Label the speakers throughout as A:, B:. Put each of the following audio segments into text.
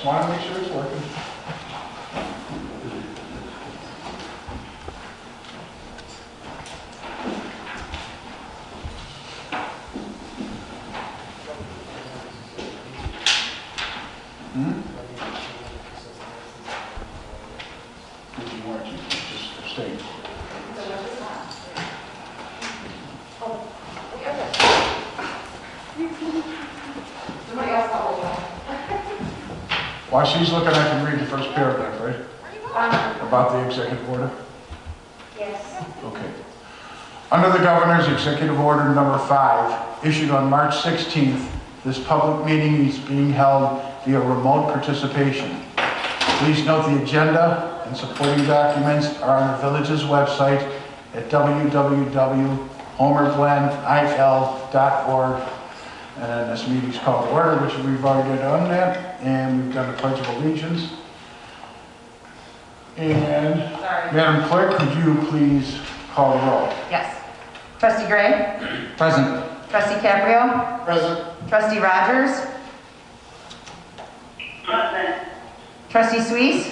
A: Just want to make sure it's working. Did you want to just abstain? While she's looking, I can read the first paragraph, right? About the executive order?
B: Yes.
A: Okay. Under the Governor's Executive Order number 5, issued on March 16th, this public meeting is being held via remote participation. Please note the agenda and supporting documents are on the village's website at www.homerglenil.org. And this meeting's called to order, which we've already done that, and we've done the Pledge of Allegiance. And Madam Clerk, could you please call the roll?
C: Yes. Trustee Gray?
A: Present.
C: Trustee Caprio?
A: Present.
C: Trustee Rogers?
B: Present.
C: Trustee Suisse?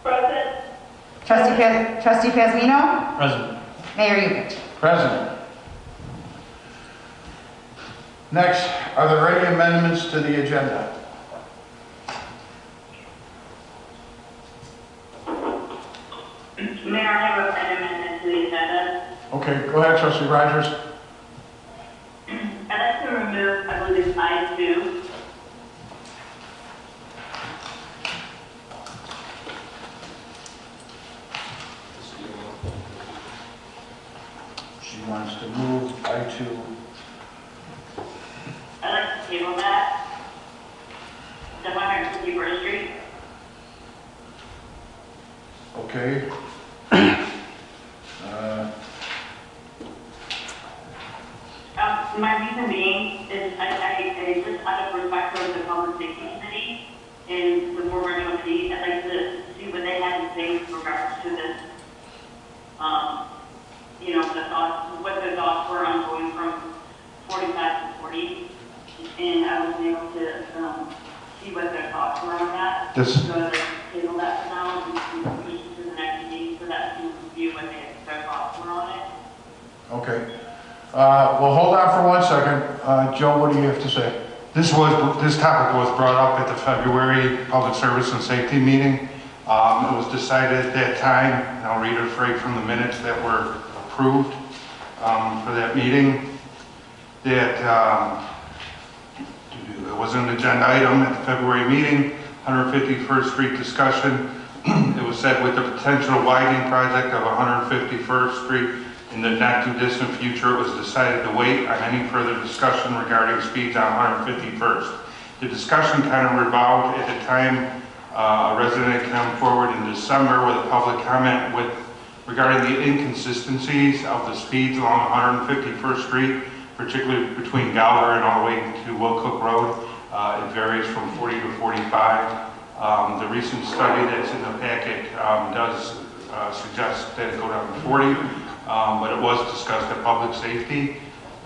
B: Present.
C: Trustee Pasmino?
A: Present.
C: Mayor Yukich?
A: Present. Next, are there any amendments to the agenda?
B: Mayor, I have an amendment to the agenda.
A: Okay, go ahead, Trustee Rogers.
B: I'd like to remove, I believe it's I2.
A: She wants to move I2.
B: I'd like to table that. The 151st Street.
A: Okay.
B: My reason being is I just out of respect for the public safety committee and the board committee, I'd like to see what they had to say with regards to this. You know, the thoughts, what the thoughts were on going from 45 to 40. And I wasn't able to see what their thoughts were on that.
A: This-
B: So I'd like to table that for now and push it to the next meeting so that we can review what their thoughts were on it.
A: Okay. Well, hold on for 1 second. Joe, what do you have to say?
D: This topic was brought up at the February Public Service and Safety meeting. It was decided at that time, and I'll read it right from the minutes that were approved for that meeting, that it was an agenda item at the February meeting, 151st Street discussion. It was said with the potential widening project of 151st Street in the not too distant future, it was decided to wait on any further discussion regarding speeds on 151st. The discussion kind of revolved at the time. A resident came forward in December with a public comment regarding the inconsistencies of the speeds along 151st Street, particularly between Galver and all the way to Wilcook Road. It varies from 40 to 45. The recent study that's in the packet does suggest that it go down to 40, but it was discussed at public safety.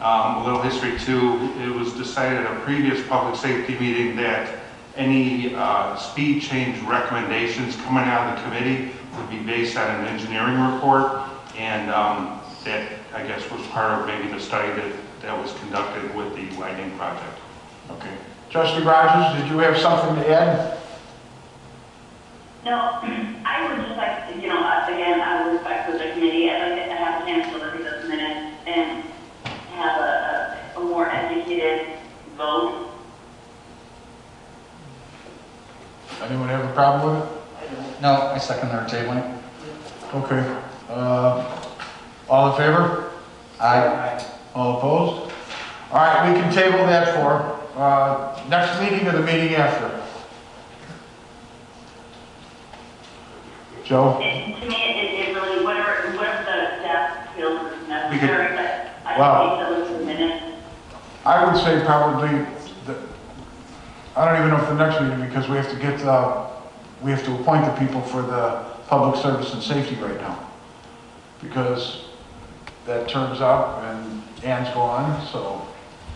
D: A little history too, it was decided at a previous public safety meeting that any speed change recommendations coming out of the committee would be based on an engineering report, and that I guess was part of maybe the study that was conducted with the widening project.
A: Okay. Trustee Rogers, did you have something to add?
B: No, I would just like to, again, out of respect for the committee, I'd like to have a chance to look at those minutes and have a more educated vote.
A: Anyone have a problem with it?
E: No, I second their tabling.
A: Okay. All in favor?
E: Aye.
A: All opposed? All right, we can table that for next meeting or the meeting after. Joe?
B: To me, it really, whatever the staff feels is necessary, but I think to look at the minutes.
A: I would say probably, I don't even know if the next meeting, because we have to appoint the people for the public service and safety right now. Because that term's up and Ann's gone, so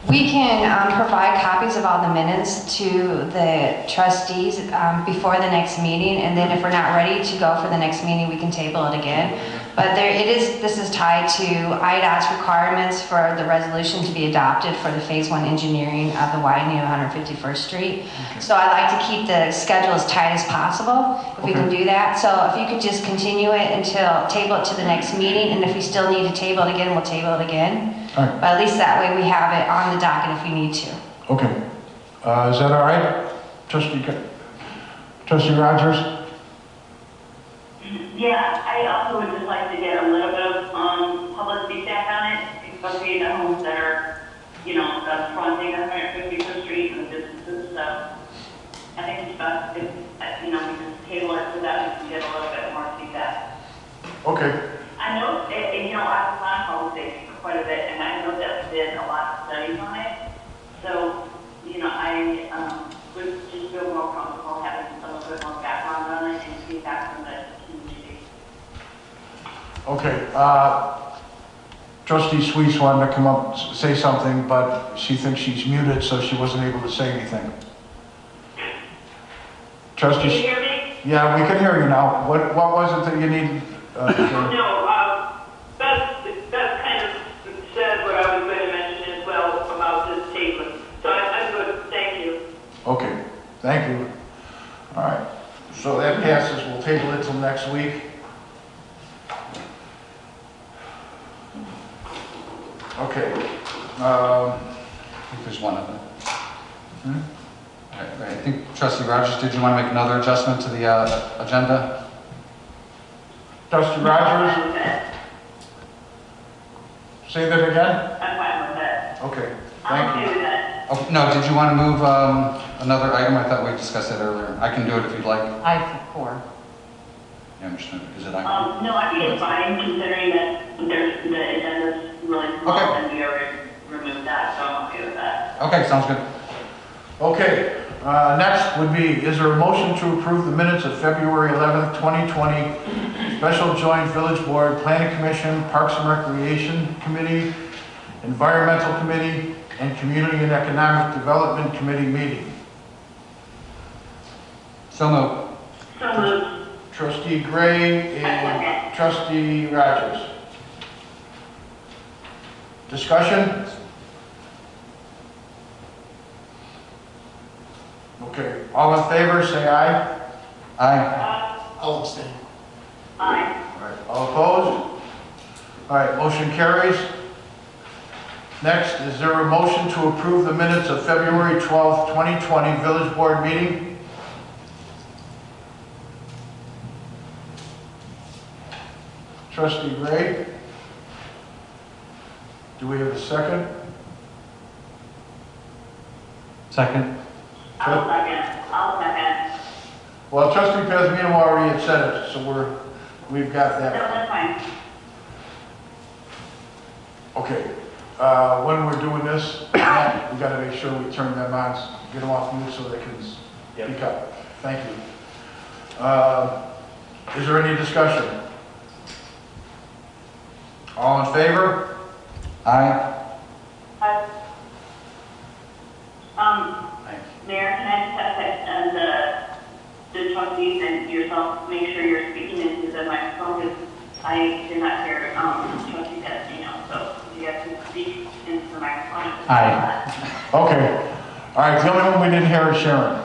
F: We can provide copies of all the minutes to the trustees before the next meeting, and then if we're not ready to go for the next meeting, we can table it again. But this is tied to IDOT's requirements for the resolution to be adopted for the Phase 1 engineering of the widening of 151st Street. So I like to keep the schedule as tight as possible, if we can do that. So if you could just continue it table it to the next meeting, and if we still need to table it again, we'll table it again.
A: All right.
F: But at least that way we have it on the docket if we need to.
A: Okay. Is that all right? Trustee Rogers?
B: Yeah, I also would just like to get a little bit of public feedback on it, especially the homes that are, fronting 151st Street and the businesses. So I think it's best if, we just table it so that we can get a little bit more feedback.
A: Okay.
B: I know, I was on conversation for quite a bit, and I know that we did a lot of studies on it. So, I would just feel more comfortable having a little bit more background on it and feedback from the community.
A: Okay. Trustee Sweets wanted to come up, say something, but she thinks she's muted, so she wasn't able to say anything. Trustee.
B: Can you hear me?
A: Yeah, we can hear you now. What was it that you need?
G: That's kind of said what I was going to mention as well about this table. So I'm good, thank you.
A: Okay, thank you. All right, so that passes. We'll table it till next week. Okay.
E: I think there's one of them. I think Trustee Rogers, did you want to make another adjustment to the agenda?
A: Trustee Rogers? Say that again?
B: I'm fine with that.
A: Okay,
B: I'm
A: thank
B: okay
A: you.
B: with that.
E: Oh, no, did you want to move another item? I thought we discussed that earlier. I can do it if you'd like.
C: I-4.
E: Yeah, understood. Is it item?
B: No, I think it's fine considering that the agenda's really small
E: Okay.
B: and we already removed that, so I'm okay with that.
E: Okay, sounds good.
A: Okay, next would be, is there a motion to approve the minutes of February 11th, 2020, Special Joint Village Board, Planning Commission, Parks and Recreation Committee, Environmental Committee, and Community and Economic Development Committee meeting?
E: So moved.
B: So moved.
A: Trustee Gray and Trustee Rogers. Discussion? Okay, all in favor, say aye.
E: Aye.
H: I'll abstain.
B: Aye.
A: All right, all opposed? All right, motion carries. Next, is there a motion to approve the minutes of February 12th, 2020 Village Board meeting? Trustee Gray? Do we have a second?
E: Second.
B: I'll second.
A: Well, Trustee Pazmino already had said it, so we've got
B: No,
A: that.
B: that's fine.
A: Okay, when we're doing this, we gotta make sure we turn them on, get them off mute so they can speak up. Thank you. Is there any discussion? All in favor?
E: Aye.
B: Mayor, can I just ask that the trustees and yourself make sure you're speaking into the microphone because I did not hear trustee Pazmino, so you have to speak into the microphone.
E: Aye.
A: Okay. All right, the only one we didn't hear is Sharon.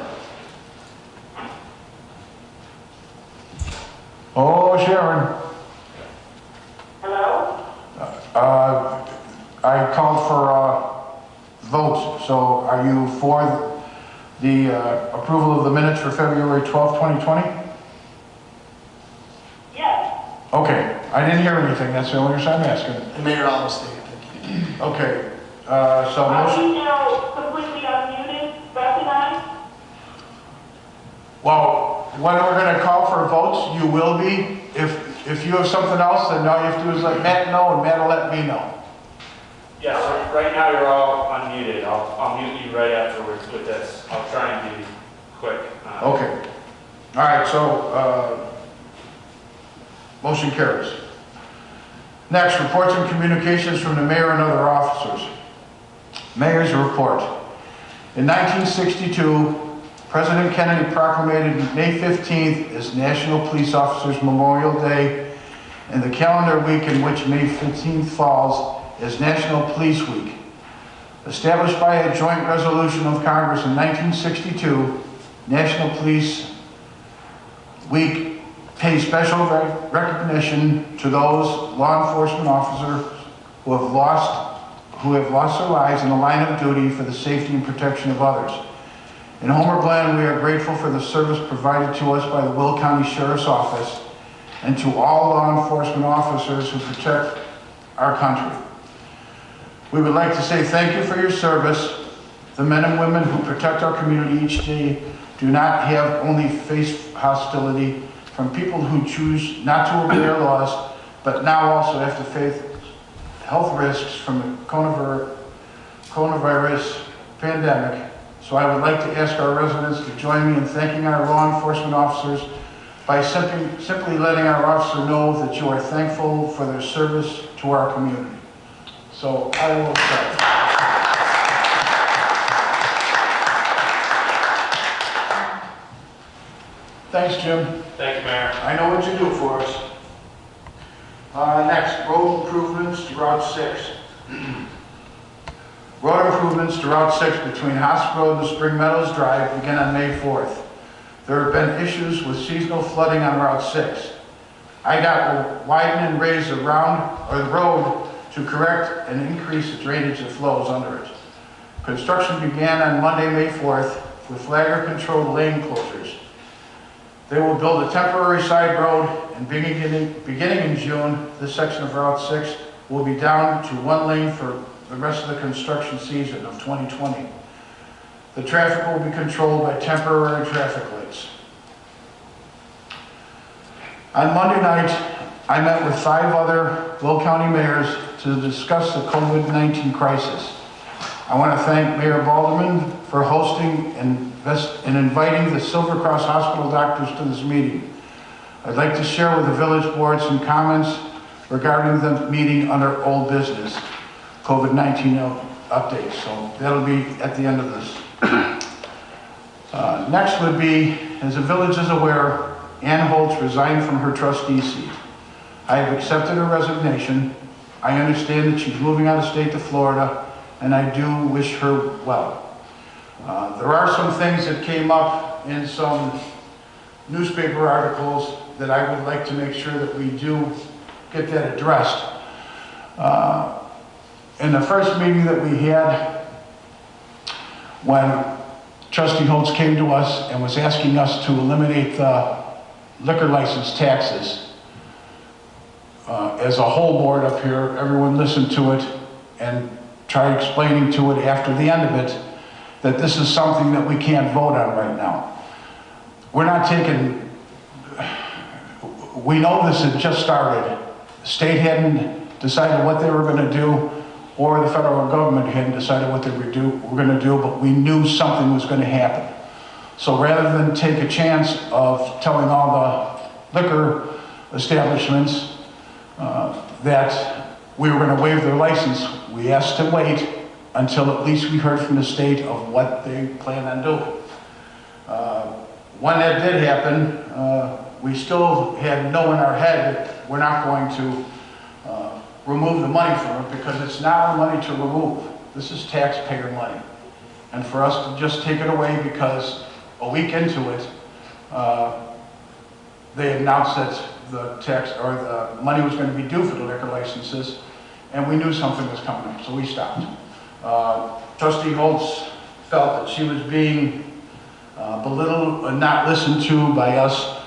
A: Oh, Sharon.
B: Hello?
A: I called for votes, so are you for the approval of the minutes for February 12th, 2020?
B: Yes.
A: Okay, I didn't hear anything, that's the only reason I'm asking.
H: And Mayor, I'll abstain. Thank you.
A: Okay, so motion,
B: you now completely unmuted, Beth and I?
A: well, when we're gonna call for votes, you will be. If you have something else, then all you have to do is let Matt know, and Matt will let me know.
I: Yeah, so right now you're all unmuted. I'll mute you right afterwards with this. I'll try and be quick.
A: Okay. All right, so, motion carries. Next, reports and communications from the mayor and other officers. Mayor's report. In 1962, President Kennedy proclaimed May 15th as National Police Officers Memorial Day, and the calendar week in which May 15th falls is National Police Week. Established by a joint resolution of Congress in 1962, National Police Week pays special recognition to those law enforcement officers who have lost their lives in the line of duty for the safety and protection of others. In Homer Glen, we are grateful for the service provided to us by the Will County Sheriff's Office and to all law enforcement officers who protect our country. We would like to say thank you for your service. The men and women who protect our community each day do not have only face hostility from people who choose not to obey our laws, but now also have to face health risks from the coronavirus pandemic. So I would like to ask our residents to join me in thanking our law enforcement officers by simply letting our officer know that you are thankful for their service to our community. So I will start. Thanks, Jim.
I: Thank you, Mayor.
A: I know what you do for us. Next, road improvements to Route 6. Road improvements to Route 6 between Hospital Road and Spring Meadows Drive begin on May 4th. There have been issues with seasonal flooding on Route 6. IDOT will widen and raise the road to correct and increase the drainage that flows under it. Construction began on Monday, May 4th with flagger-controlled lane closures. They will build a temporary side road, and beginning in June, this section of Route 6 will be down to one lane for the rest of the construction season of 2020. The traffic will be controlled by temporary traffic lights. On Monday night, I met with 5 other Will County mayors to discuss the COVID-19 crisis. I want to thank Mayor Balderman for hosting and inviting the Silver Cross Hospital doctors to this meeting. I'd like to share with the village board some comments regarding the meeting under old business, COVID-19 updates. So that'll be at the end of this. Next would be, as the village is aware, Ann Holtz resigned from her trustee seat. I have accepted her resignation. I understand that she's moving out of state to Florida, and I do wish her well. There are some things that came up in some newspaper articles that I would like to make sure that we do get that addressed. In the first meeting that we had, when Trustee Holtz came to us and was asking us to eliminate the liquor license taxes, as a whole board up here, everyone listened to it and tried explaining to it after the end of it that this is something that we can't vote on right now. We're not taking, we know this had just started. The state hadn't decided what they were going to do, or the federal government hadn't decided what they were going to do, but we knew something was going to happen. So rather than take a chance of telling all the liquor establishments that we were going to waive their license, we asked to wait until at least we heard from the state of what they plan on doing. When that did happen, we still had no in our head that we're not going to remove the money from it, because it's not our money to remove. This is taxpayer money. And for us to just take it away because a week into it, they announced that the tax or the money was going to be due for the liquor licenses, and we knew something was coming up, so we stopped. Trustee Holtz felt that she was being belittled and not listened to by us,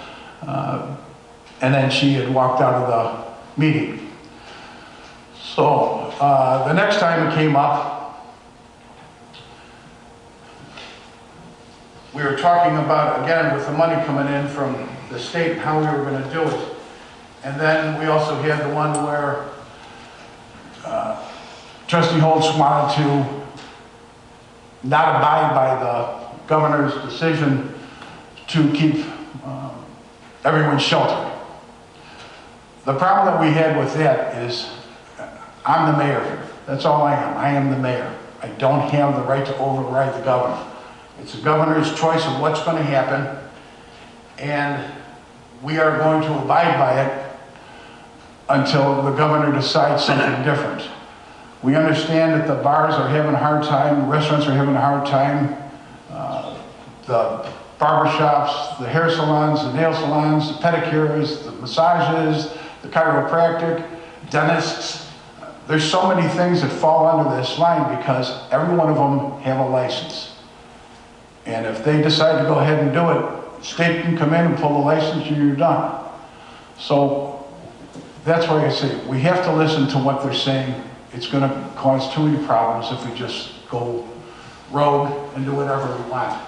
A: and then she had walked out of the meeting. So the next time it came up, we were talking about, again, with the money coming in from the state and how we were going to do it. And then we also had the one where Trustee Holtz wanted to not abide by the governor's decision to keep everyone sheltered. The problem that we had with that is I'm the mayor here. That's all I am. I am the mayor. I don't have the right to override the governor. It's the governor's choice of what's going to happen, and we are going to abide by it until the governor decides something different. We understand that the bars are having a hard time, the restaurants are having a hard time, the barber shops, the hair salons, the nail salons, the pedicures, the massages, the chiropractic, dentists. There's so many things that fall under this line because every one of them have a license. And if they decide to go ahead and do it, state can come in and pull the license and you're done. So that's why I say we have to listen to what they're saying. It's going to cause too many problems if we just go rogue and do whatever we want.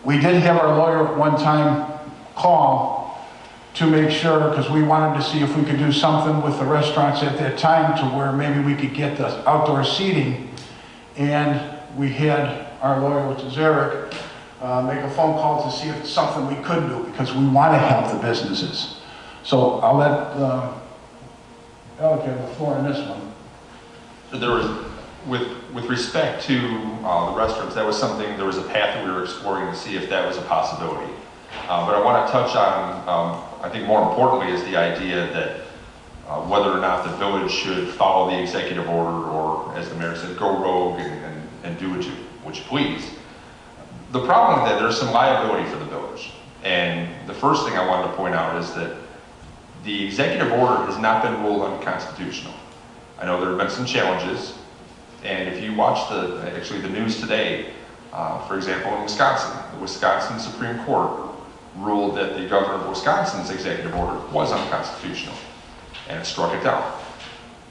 A: We did have our lawyer at one time call to make sure, because we wanted to see if we could do something with the restaurants at that time to where maybe we could get the outdoor seating. And we had our lawyer, which is Eric, make a phone call to see if it's something we could do because we want to help the businesses. So I'll let Alec have the floor on this one.
J: There was, with respect to the restaurants, that was something, there was a path that we were exploring to see if that was a possibility. But I want to touch on, I think more importantly, is the idea that whether or not the village should follow the executive order or, as the mayor said, go rogue and do what you please. The problem with that, there's some liability for the village. And the first thing I wanted to point out is that the executive order has not been ruled unconstitutional. I know there have been some challenges, and if you watch the news today, for example, in Wisconsin, the Wisconsin Supreme Court ruled that the governor of Wisconsin's executive order was unconstitutional, and it struck it down.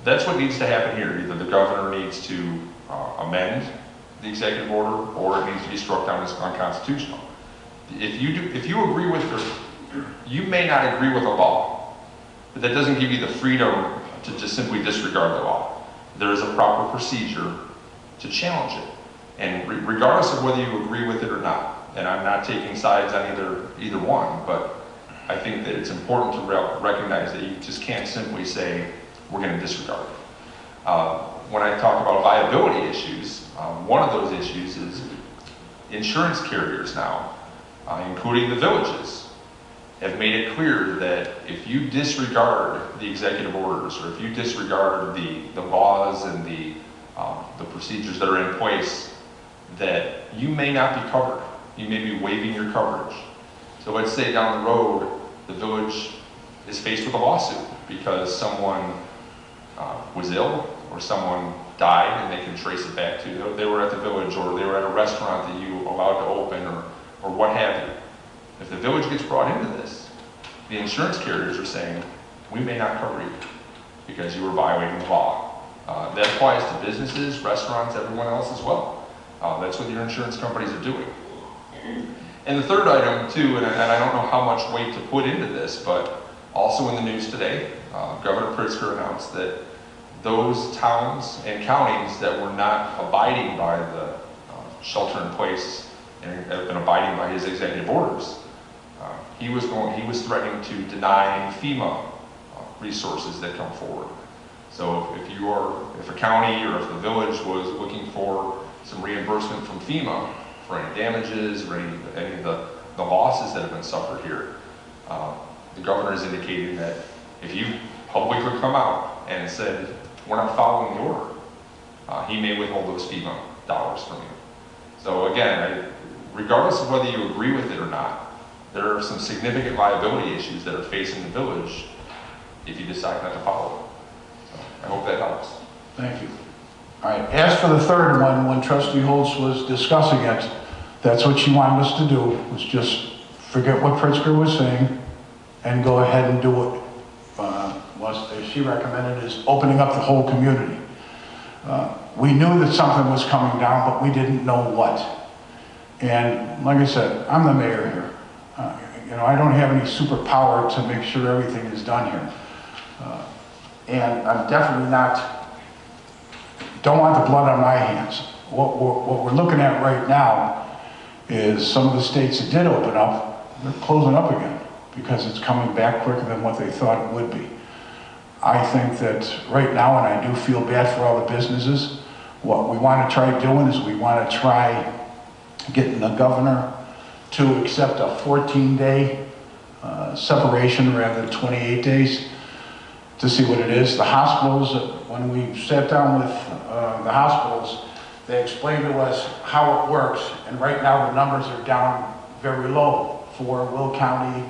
J: That's what needs to happen here. Either the governor needs to amend the executive order, or it needs to be struck down as unconstitutional. If you agree with you may not agree with a law, but that doesn't give you the freedom to just simply disregard the law. There is a proper procedure to challenge it. And regardless of whether you agree with it or not, and I'm not taking sides on either one, but I think that it's important to recognize that you just can't simply say, we're going to disregard it. When I talk about liability issues, one of those issues is insurance carriers now, including the villages, have made it clear that if you disregard the executive orders, or if you disregard the laws and the procedures that are in place, that you may not be covered. You may be waiving your coverage. So let's say down the road, the village is faced with a lawsuit because someone was ill or someone died, and they can trace it back to they were at the village, or they were at a restaurant that you allowed to open, or what have you. If the village gets brought into this, the insurance carriers are saying, we may not cover you because you were violating the law. That applies to businesses, restaurants, everyone else as well. That's what your insurance companies are doing. And the third item too, and I don't know how much weight to put into this, but also in the news today, Governor Pritzker announced that those towns and counties that were not abiding by the shelter in place and have been abiding by his executive orders, he was threatening to deny FEMA resources that come forward. So if a county or if the village was looking for some reimbursement from FEMA for any damages or any of the losses that have been suffered here, the governor is indicating that if you publicly come out and said, we're not following the order, he may withhold those FEMA dollars from you. So again, regardless of whether you agree with it or not, there are some significant liability issues that are facing the village if you decide not to follow it. So I hope that helps.
A: Thank you. All right, as for the third one, when Trustee Holtz was discussing it, that's what she wanted us to do, was just forget what Pritzker was saying and go ahead and do what as she recommended, is opening up the whole community. We knew that something was coming down, but we didn't know what. And like I said, I'm the mayor here. I don't have any superpower to make sure everything is done here. And I'm definitely don't want the blood on my hands. What we're looking at right now is some of the states that did open up, they're closing up again because it's coming back quicker than what they thought it would be. I think that right now, and I do feel bad for all the businesses, what we want to try doing is we want to try getting the governor to accept a 14-day separation rather than 28 days to see what it is. The hospitals, when we sat down with the hospitals, they explained to us how it works, and right now the numbers are down very low for Will County,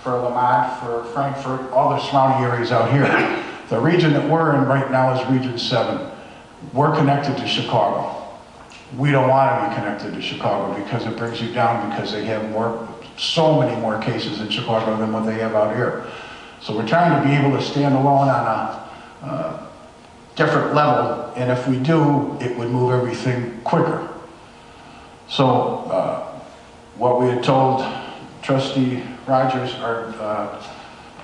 A: for Lamont, for Frankfurt, all the surrounding areas out here. The region that we're in right now is Region 7. We're connected to Chicago. We don't want to be connected to Chicago because it brings you down, because they have so many more cases in Chicago than what they have out here. So we're trying to be able to stand alone on a different level, and if we do, it would move everything quicker. So what we had told Trustee Rogers, or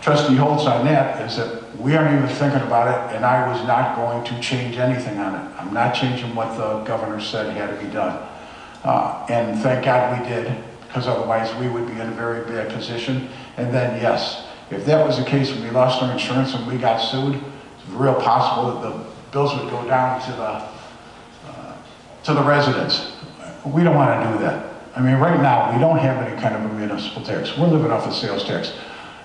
A: Trustee Holtz on that, is that we aren't even thinking about it, and I was not going to change anything on it. I'm not changing what the governor said had to be done. And thank God we did, because otherwise we would be in a very bad position. And then yes, if that was the case when we lost our insurance and we got sued, it's real possible that the bills would go down to the residents. We don't want to do that. I mean, right now, we don't have any kind of a municipal tax. We're living off of sales tax.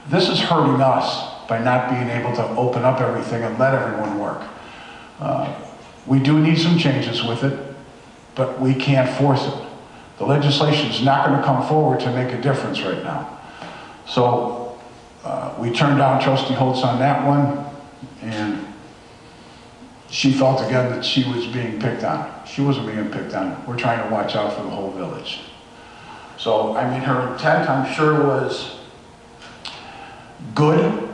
A: This is hurting us by not being able to open up everything and let everyone work. We do need some changes with it, but we can't force it. The legislation is not going to come forward to make a difference right now. So we turned down Trustee Holtz on that one, and she felt again that she was being picked on. She wasn't being picked on. We're trying to watch out for the whole village. So, I mean, her intent, I'm sure, was good,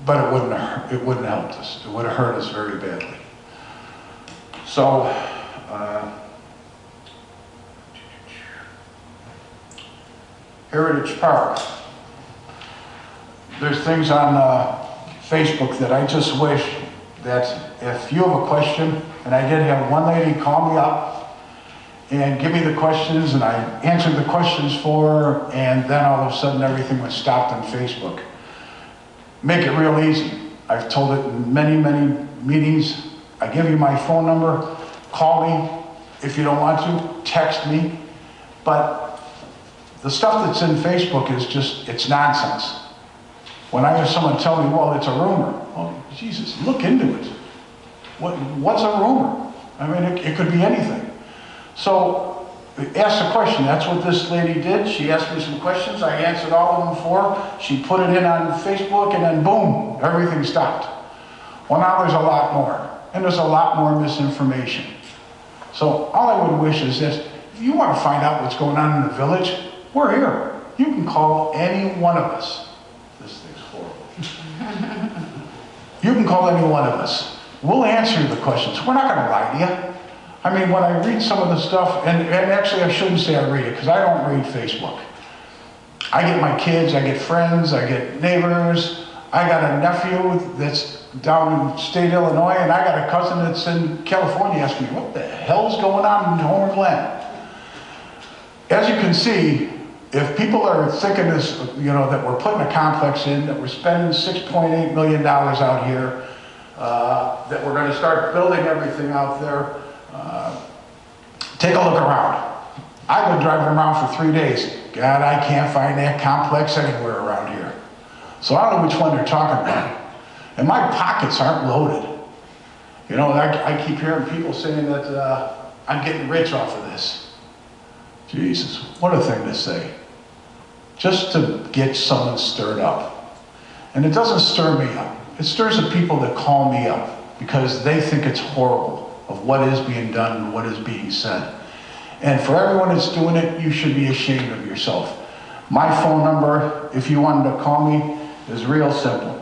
A: but it wouldn't have helped us. It would have hurt us very badly. So, Heritage Park. There's things on Facebook that I just wish that if you have a question, and I did have one lady call me up and give me the questions, and I answered the questions for her, and then all of a sudden everything was stopped on Facebook. Make it real easy. I've told it in many, many meetings. I give you my phone number. Call me. If you don't want to, text me. But the stuff that's in Facebook is just, it's nonsense. When I have someone tell me, well, it's a rumor. Oh, Jesus, look into it. What's a rumor? I mean, it could be anything. So, ask the question. That's what this lady did. She asked me some questions. I answered all of them for her. She put it in on Facebook, and then boom, everything stopped. Well, now there's a lot more. And there's a lot more misinformation. So, all I would wish is this. If you want to find out what's going on in the village, we're here. You can call any one of us. This thing's horrible. You can call any one of us. We'll answer the questions. We're not going to lie to you. I mean, when I read some of the stuff, and actually I shouldn't say I read it, because I don't read Facebook. I get my kids, I get friends, I get neighbors. I got a nephew that's down in state Illinois, and I got a cousin that's in California asking me, what the hell's going on in Homer Glen? As you can see, if people are thinking this, you know, that we're putting a complex in, that we're spending $6.8 million out here, that we're going to start building everything out there, take a look around. I've been driving around for 3 days. God, I can't find that complex anywhere around here. So I don't know which one they're talking about. And my pockets aren't loaded. You know, I keep hearing people saying that I'm getting rich off of this. Jesus, what a thing to say. Just to get someone stirred up. And it doesn't stir me up. It stirs the people that call me up because they think it's horrible of what is being done and what is being said. And for everyone that's doing it, you should be ashamed of yourself. My phone number, if you wanted to call me, is real simple.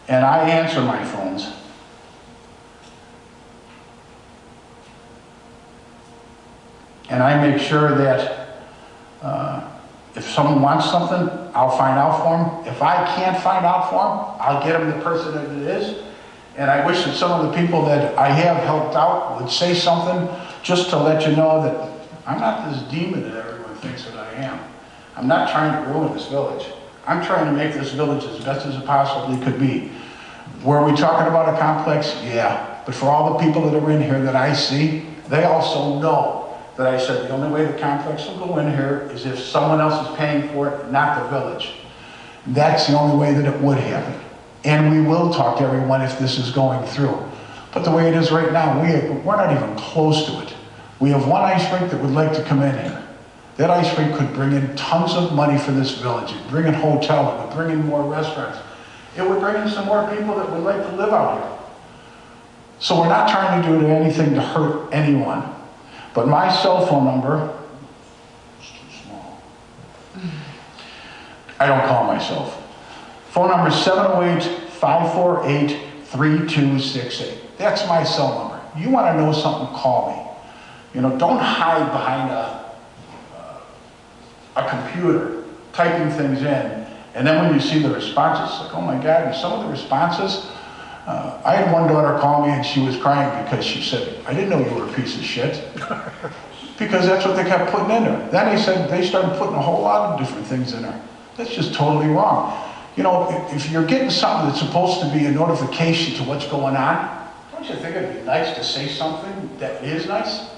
A: And I answer my phones. And I make sure that if someone wants something, I'll find out for them. If I can't find out for them, I'll get them the person that it is. And I wish that some of the people that I have helped out would say something just to let you know that I'm not this demon that everyone thinks that I am. I'm not trying to ruin this village. I'm trying to make this village as best as it possibly could be. Were we talking about a complex? Yeah. But for all the people that are in here that I see, they also know that I said the only way the complex will go in here is if someone else is paying for it, not the village. That's the only way that it would happen. And we will talk to everyone if this is going through. But the way it is right now, we're not even close to it. We have one ice rink that would like to come in here. That ice rink could bring in tons of money for this village. It would bring in hotel, it would bring in more restaurants. It would bring in some more people that would like to live out here. So we're not trying to do anything to hurt anyone. But my cell phone number, it's too small. I don't call myself. Phone number is 708-548-3268. That's my cell number. You want to know something, call me. You know, don't hide behind a computer typing things in, and then when you see the responses, like, oh my God, and some of the responses, I had one daughter call me and she was crying because she said, I didn't know you were a piece of shit. Because that's what they kept putting in there. Then they said they started putting a whole lot of different things in there. That's just totally wrong. You know, if you're getting something that's supposed to be a notification to what's going on, don't you think it'd be nice to say something that is nice?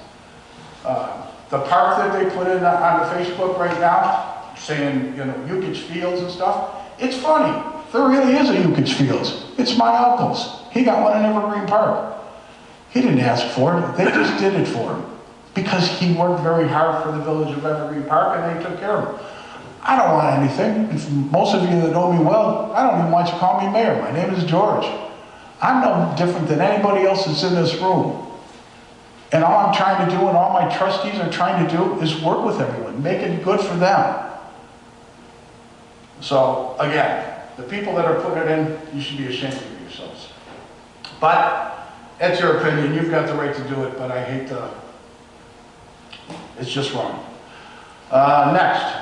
A: The park that they put in on the Facebook right now, saying, you know, Yukich Fields and stuff, it's funny. There really is a Yukich Fields. It's my uncle's. He got one in Evergreen Park. He didn't ask for it. They just did it for him. Because he worked very hard for the village of Evergreen Park and they took care of him. I don't want anything. If most of you that know me well, I don't even want you to call me mayor. My name is George. I'm no different than anybody else that's in this room. And all I'm trying to do and all my trustees are trying to do is work with everyone, make it good for them. So again, the people that are putting it in, you should be ashamed of yourselves. But that's your opinion. You've got the right to do it, but I hate to, it's just wrong. Next.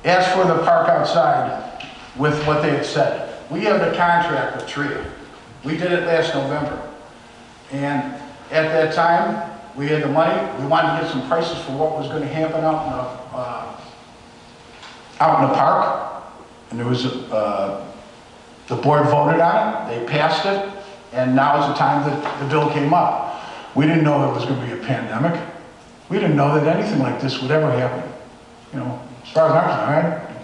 A: As for the park outside, with what they had said, we have the contract with TRIA. We did it last November. And at that time, we had the money. We wanted to get some prices for what was going to happen out in the park. And there was the board voted on it. They passed it. And now is the time that the bill came up. We didn't know there was going to be a pandemic. We didn't know that anything like this would ever happen. You know, as far as I'm concerned,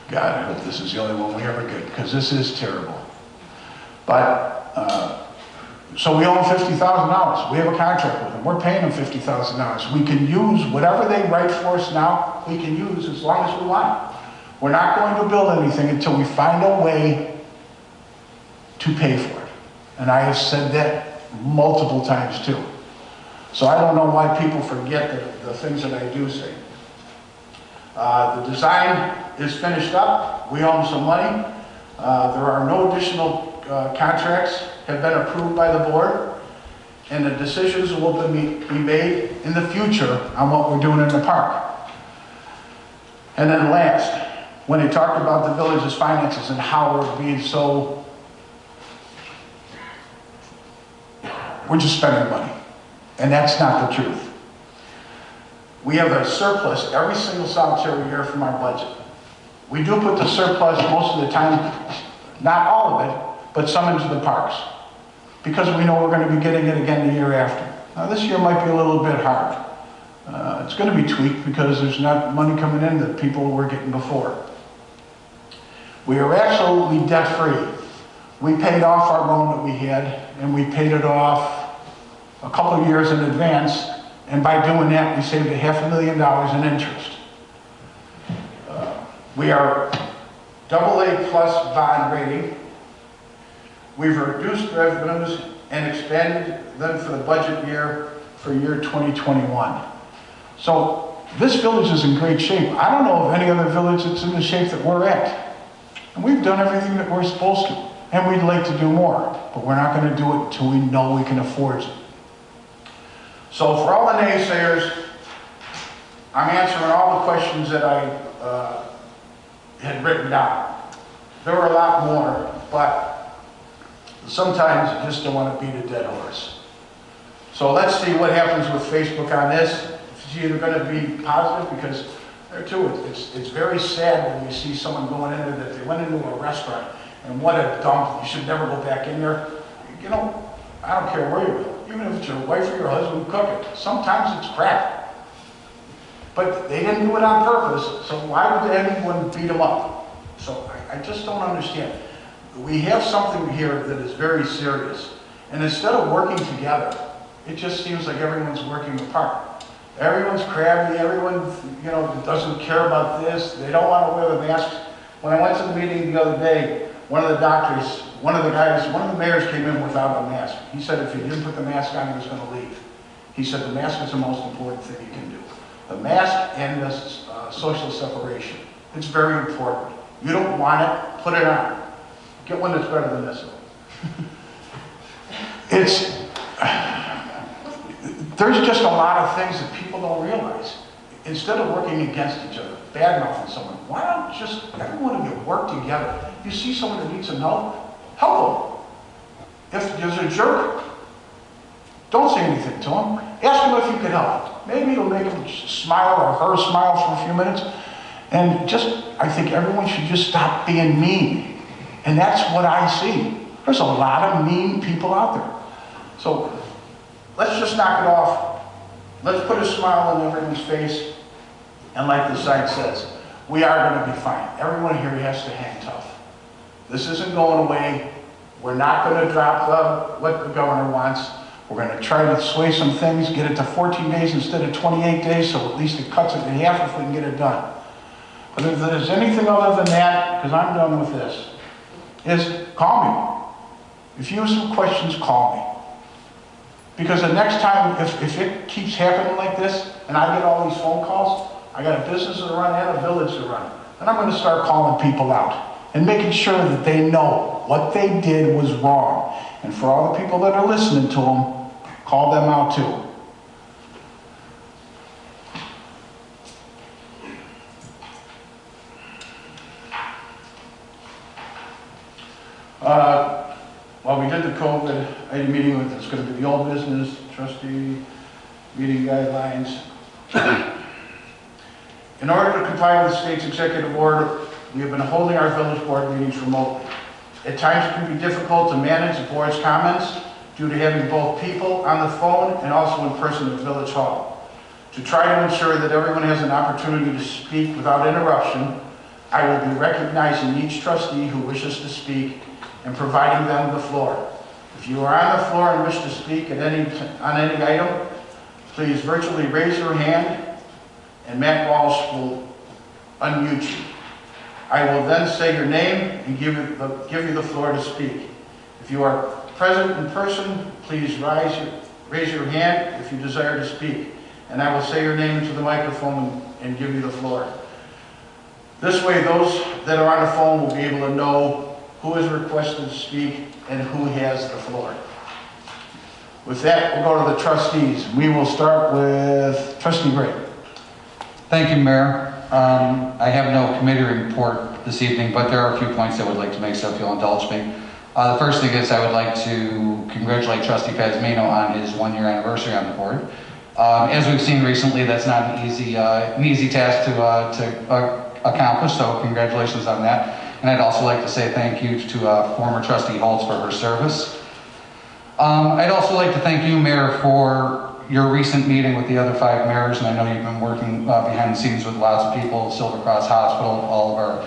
A: God, I hope this is the only one we ever get, because this is terrible. But, so we owe them $50,000. We have a contract with them. We're paying them $50,000. We can use whatever they write for us now, we can use as long as we want. We're not going to build anything until we find a way to pay for it. And I have said that multiple times too. So I don't know why people forget the things that I do say. The design is finished up. We owe them some money. There are no additional contracts have been approved by the board, and the decisions will be made in the future on what we're doing in the park. And then last, when they talked about the village's finances and how we're being so, we're just spending money, and that's not the truth. We have a surplus every single solitary year from our budget. We do put the surplus most of the time, not all of it, but some into the parks, because we know we're going to be getting it again the year after. Now this year might be a little bit hard. It's going to be tweaked because there's not money coming in that people were getting before. We are absolutely debt-free. We paid off our loan that we had, and we paid it off a couple of years in advance, and by doing that, we saved $500,000 in interest. We are AA+ bond rating. We've reduced revenues and expanded them for the budget year for year 2021. So this village is in great shape. I don't know of any other village that's in the shape that we're at. And we've done everything that we're supposed to. And we'd like to do more, but we're not going to do it until we know we can afford it. So for all the naysayers, I'm answering all the questions that I had written down. There were a lot more, but sometimes you just don't want to beat a dead horse. So let's see what happens with Facebook on this. It's either going to be positive, because There too, it's very sad when you see someone going in there that they went into a restaurant and what a dump, you should never go back in there. You know, I don't care where you go, even if it's your wife or your husband who cook it, sometimes it's crap. But they didn't do it on purpose, so why would anyone beat them up? So I just don't understand. We have something here that is very serious, and instead of working together, it just seems like everyone's working apart. Everyone's crabby, everyone, you know, doesn't care about this, they don't want to wear the masks. When I went to the meeting the other day, one of the mayors came in without a mask. He said if he didn't put the mask on, he was going to leave. He said the mask is the most important thing you can do. The mask and the social separation. It's very important. You don't want it, put it on. Get one that's better than this one. There's just a lot of things that people don't realize. Instead of working against each other, bad-mouthing someone, why don't just everyone of you work together? You see someone that needs some help, help them. If there's a jerk, don't say anything to him. Ask him if you can help. Maybe it'll make him smile or her smile for a few minutes. And I think everyone should just stop being mean. And that's what I see. There's a lot of mean people out there. So let's just knock it off. Let's put a smile on everyone's face. And like the sign says, we are going to be fine. Everyone here has to hang tough. This isn't going away. We're not going to drop what the governor wants. We're going to try to sway some things, get it to 14 days instead of 28 days, so at least it cuts it in half if we can get it done. But if there's anything other than that, because I'm done with this, is call me. If you have some questions, call me. Because the next time, if it keeps happening like this, and I get all these phone calls, I got a business to run and a village to run, then I'm going to start calling people out and making sure that they know what they did was wrong. And for all the people that are listening to them, call them out too. Well, we did the COVID, I had a meeting with, it's going to be the old business, trustee, meeting guidelines. In order to comply with the state's executive order, we have been holding our village board meetings remotely. At times it can be difficult to manage the board's comments due to having both people on the phone and also in person at Village Hall. To try to ensure that everyone has an opportunity to speak without interruption, I will be recognizing each trustee who wishes to speak and providing them the floor. If you are on the floor and wish to speak on any item, please virtually raise your hand and Matt Walsh will unmute you. I will then say your name and give you the floor to speak. If you are present in person, please raise your hand if you desire to speak, and I will say your name into the microphone and give you the floor. This way, those that are on the phone will be able to know who is requested to speak and who has the floor. With that, we'll go to the trustees. We will start with Trustee Gray.
E: Thank you, Mayor. I have no committee report this evening, but there are a few points I would like to make, so if you'll indulge me. The first thing is I would like to congratulate Trustee Pazmino on his 1-year anniversary on the board. As we've seen recently, that's not an easy task to accomplish, so congratulations on that. And I'd also like to say thank you to former Trustee Holtz for her service. I'd also like to thank you, Mayor, for your recent meeting with the other 5 mayors, and I know you've been working behind the scenes with lots of people, Silver Cross Hospital, all of our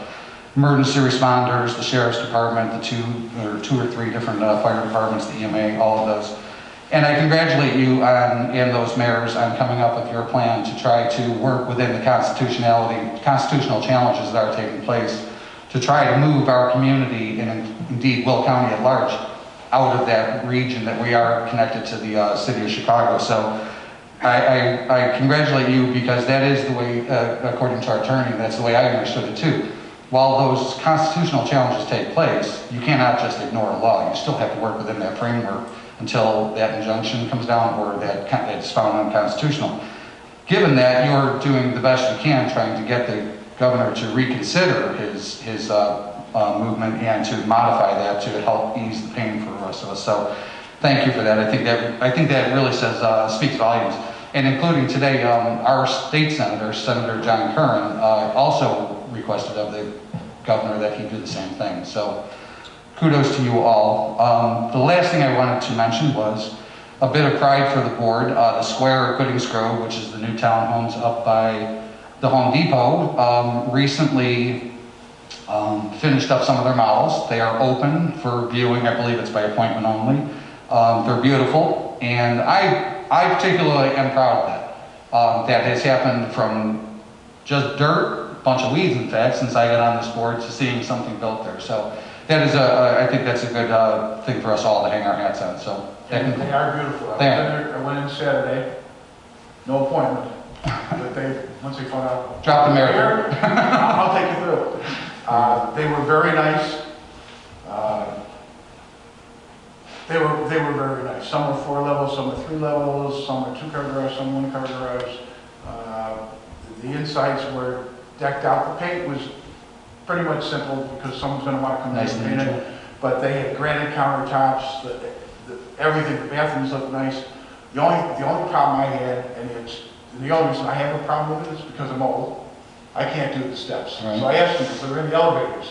E: emergency responders, the Sheriff's Department, the two or three different fire departments, the EMA, all of those. And I congratulate you and those mayors on coming up with your plan to try to work within the constitutional challenges that are taking place to try to move our community, and indeed Will County at large, out of that region that we are connected to the city of Chicago. So I congratulate you, because that is the way, according to our attorney, that's the way I understood it too. While those constitutional challenges take place, you cannot just ignore a law. You still have to work within that framework until that injunction comes down or that it's found unconstitutional. Given that, you're doing the best you can trying to get the governor to reconsider his movement and to modify that to help ease the pain for the rest of us. So thank you for that. I think that really speaks volumes. and including today, our state senator, Senator John Curran, also requested of the governor that he do the same thing. So kudos to you all. The last thing I wanted to mention was a bit of pride for the board. The Square at Goodings Grove, which is the new townhomes up by the Home Depot, recently finished up some of their models. They are open for viewing. I believe it's by appointment only. They're beautiful, and I particularly am proud of that. That has happened from just dirt, a bunch of weeds in fact, since I got on this board, to seeing something built there. So that is I think that's a good thing for us all to hang our hats on. So
A: And they are beautiful. I went in Saturday, no appointment, but once they found out.
E: Drop the mirror.
A: I'll take you through. They were very nice. They were very nice. Some were 4 levels, some were 3 levels, some were 2-car garage, some 1-car garage. The insides were decked out. The paint was pretty much simple because someone's going to want to come in and paint it. But they had granite countertops. Everything. The bathrooms looked nice. The only problem I had, and the only reason I have a problem with it is because I'm old. I can't do the steps.
E: Right.
A: So I asked them if they were in the elevators.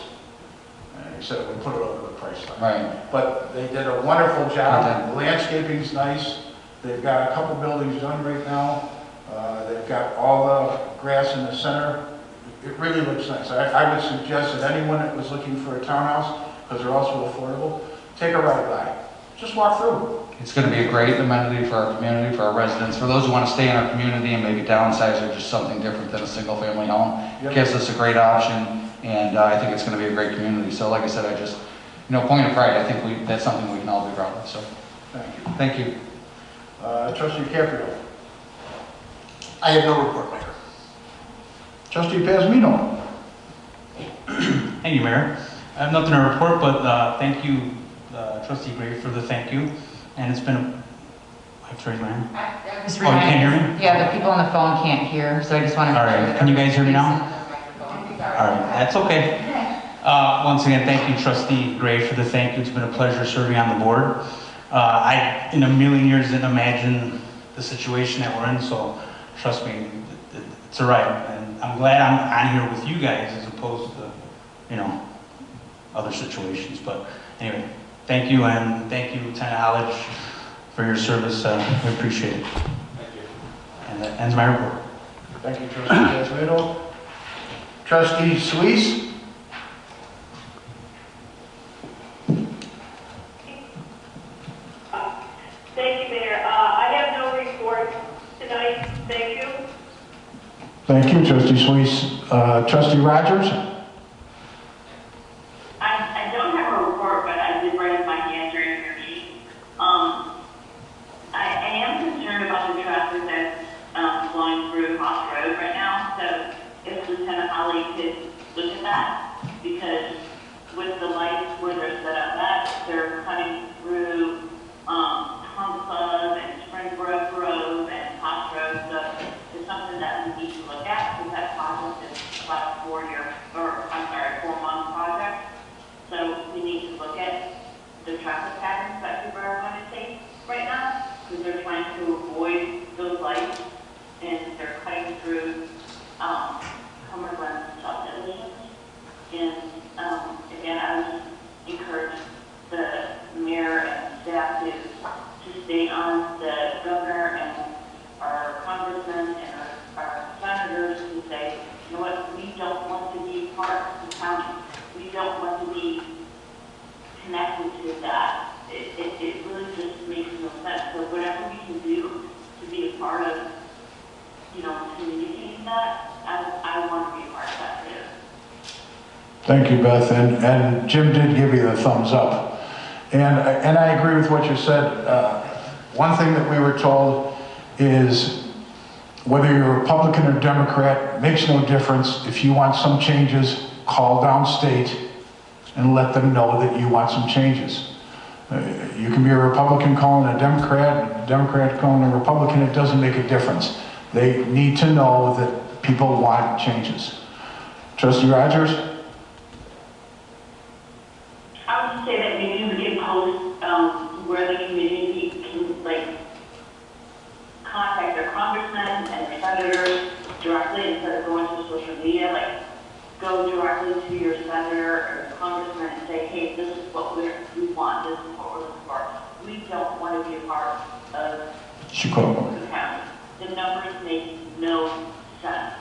A: And he said, we'll put it over the price tag.
E: Right.
A: But they did a wonderful job. The landscaping's nice. They've got a couple buildings done right now. They've got all the grass in the center. It really looks nice. I would suggest that anyone that was looking for a townhouse, because they're also affordable, take a ride by. Just walk through.
E: It's going to be a great amenity for our community, for our residents, for those who want to stay in our community and maybe downsize or just something different than a single-family home. It gives us a great option, and I think it's going to be a great community. So like I said, I just, point of pride, I think that's something we can all be proud of. So
A: Thank you.
E: thank you.
A: Trustee DiCaprio.
H: I have no report, Mayor.
A: Trustee Pazmino.
K: Thank you, Mayor. I have nothing to report, but thank you, Trustee Gray, for the thank you. And it's been I have to raise my hand.
C: Just
K: Oh, you can't hear me?
C: Yeah, the people on the phone can't hear, so I just want to.
K: All right, can you guys hear me now? All right, that's okay. Once again, thank you, Trustee Gray, for the thank you. It's been a pleasure serving on the board. I, in a million years, didn't imagine the situation that we're in, so trust me, it's all right. And I'm glad I'm on here with you guys as opposed to, other situations. But anyway, thank you, and thank you, Lieutenant Hollidge, for your service. We appreciate it.
A: Thank you.
K: And that ends my report.
A: Thank you, Trustee Pazmino. Trustee Suisse.
G: Thank you, Mayor. I have no report tonight. Thank you.
A: Thank you, Trustee Suisse. Trustee Rogers.
B: I don't have a report, but I did raise my hand during your meeting. I am concerned about the traffic that's flowing through Haas Road right now. So if Lieutenant Holly could look at that, because with the lights where they're set up at, they're cutting through Home Club and Springbrook Grove and Haas Road. So it's something that we need to look at, because that project is about a 4-month project. So we need to look at the traffic patterns that people are going to take right now, because they're trying to avoid those lights, and they're cutting through Cumberland subdivisions. And again, I would just encourage the mayor and staff to stay on the governor and our congressmen and our senators to say, you know what, we don't want to be part of the county. We don't want to be connected to that. It really just makes no sense. So whatever we can do to be a part of, communicating that, I want to be a part of that too.
A: Thank you, Beth. And Jim did give you the thumbs up. And I agree with what you said. One thing that we were told is whether you're a Republican or Democrat, makes no difference. If you want some changes, call downstate and let them know that you want some changes. You can be a Republican calling a Democrat calling a Republican, it doesn't make a difference. They need to know that people want changes. Trustee Rogers?
B: I would say that maybe we can post where the community can contact their congressman senators directly instead of going to social media. Like, go directly to your senator or congressman and say, hey, this is what we want, this is what we're looking for. We don't want to be a part of the county. The numbers make no sense.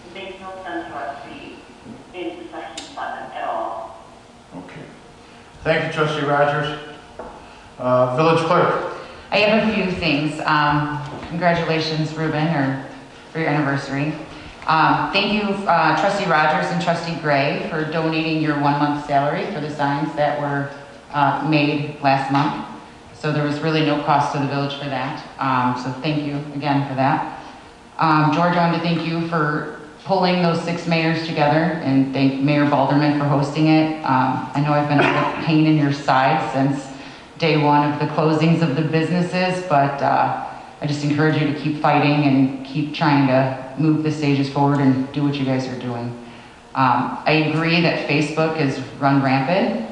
B: It makes no sense for us to be in Section 7 at all.
A: Okay. Thank you, Trustee Rogers. Village Clerk.
C: I have a few things. Congratulations, Ruben, for your anniversary. Thank you, Trustee Rogers and Trustee Gray, for donating your 1 month salary for the signs that were made last month. So there was really no cost to the village for that. So thank you again for that. George, I wanted to thank you for pulling those 6 mayors together, and thank Mayor Balderman for hosting it. I know I've been a pain in your side since day one of the closings of the businesses, but I just encourage you to keep fighting and keep trying to move the stages forward and do what you guys are doing. I agree that Facebook is run rampant.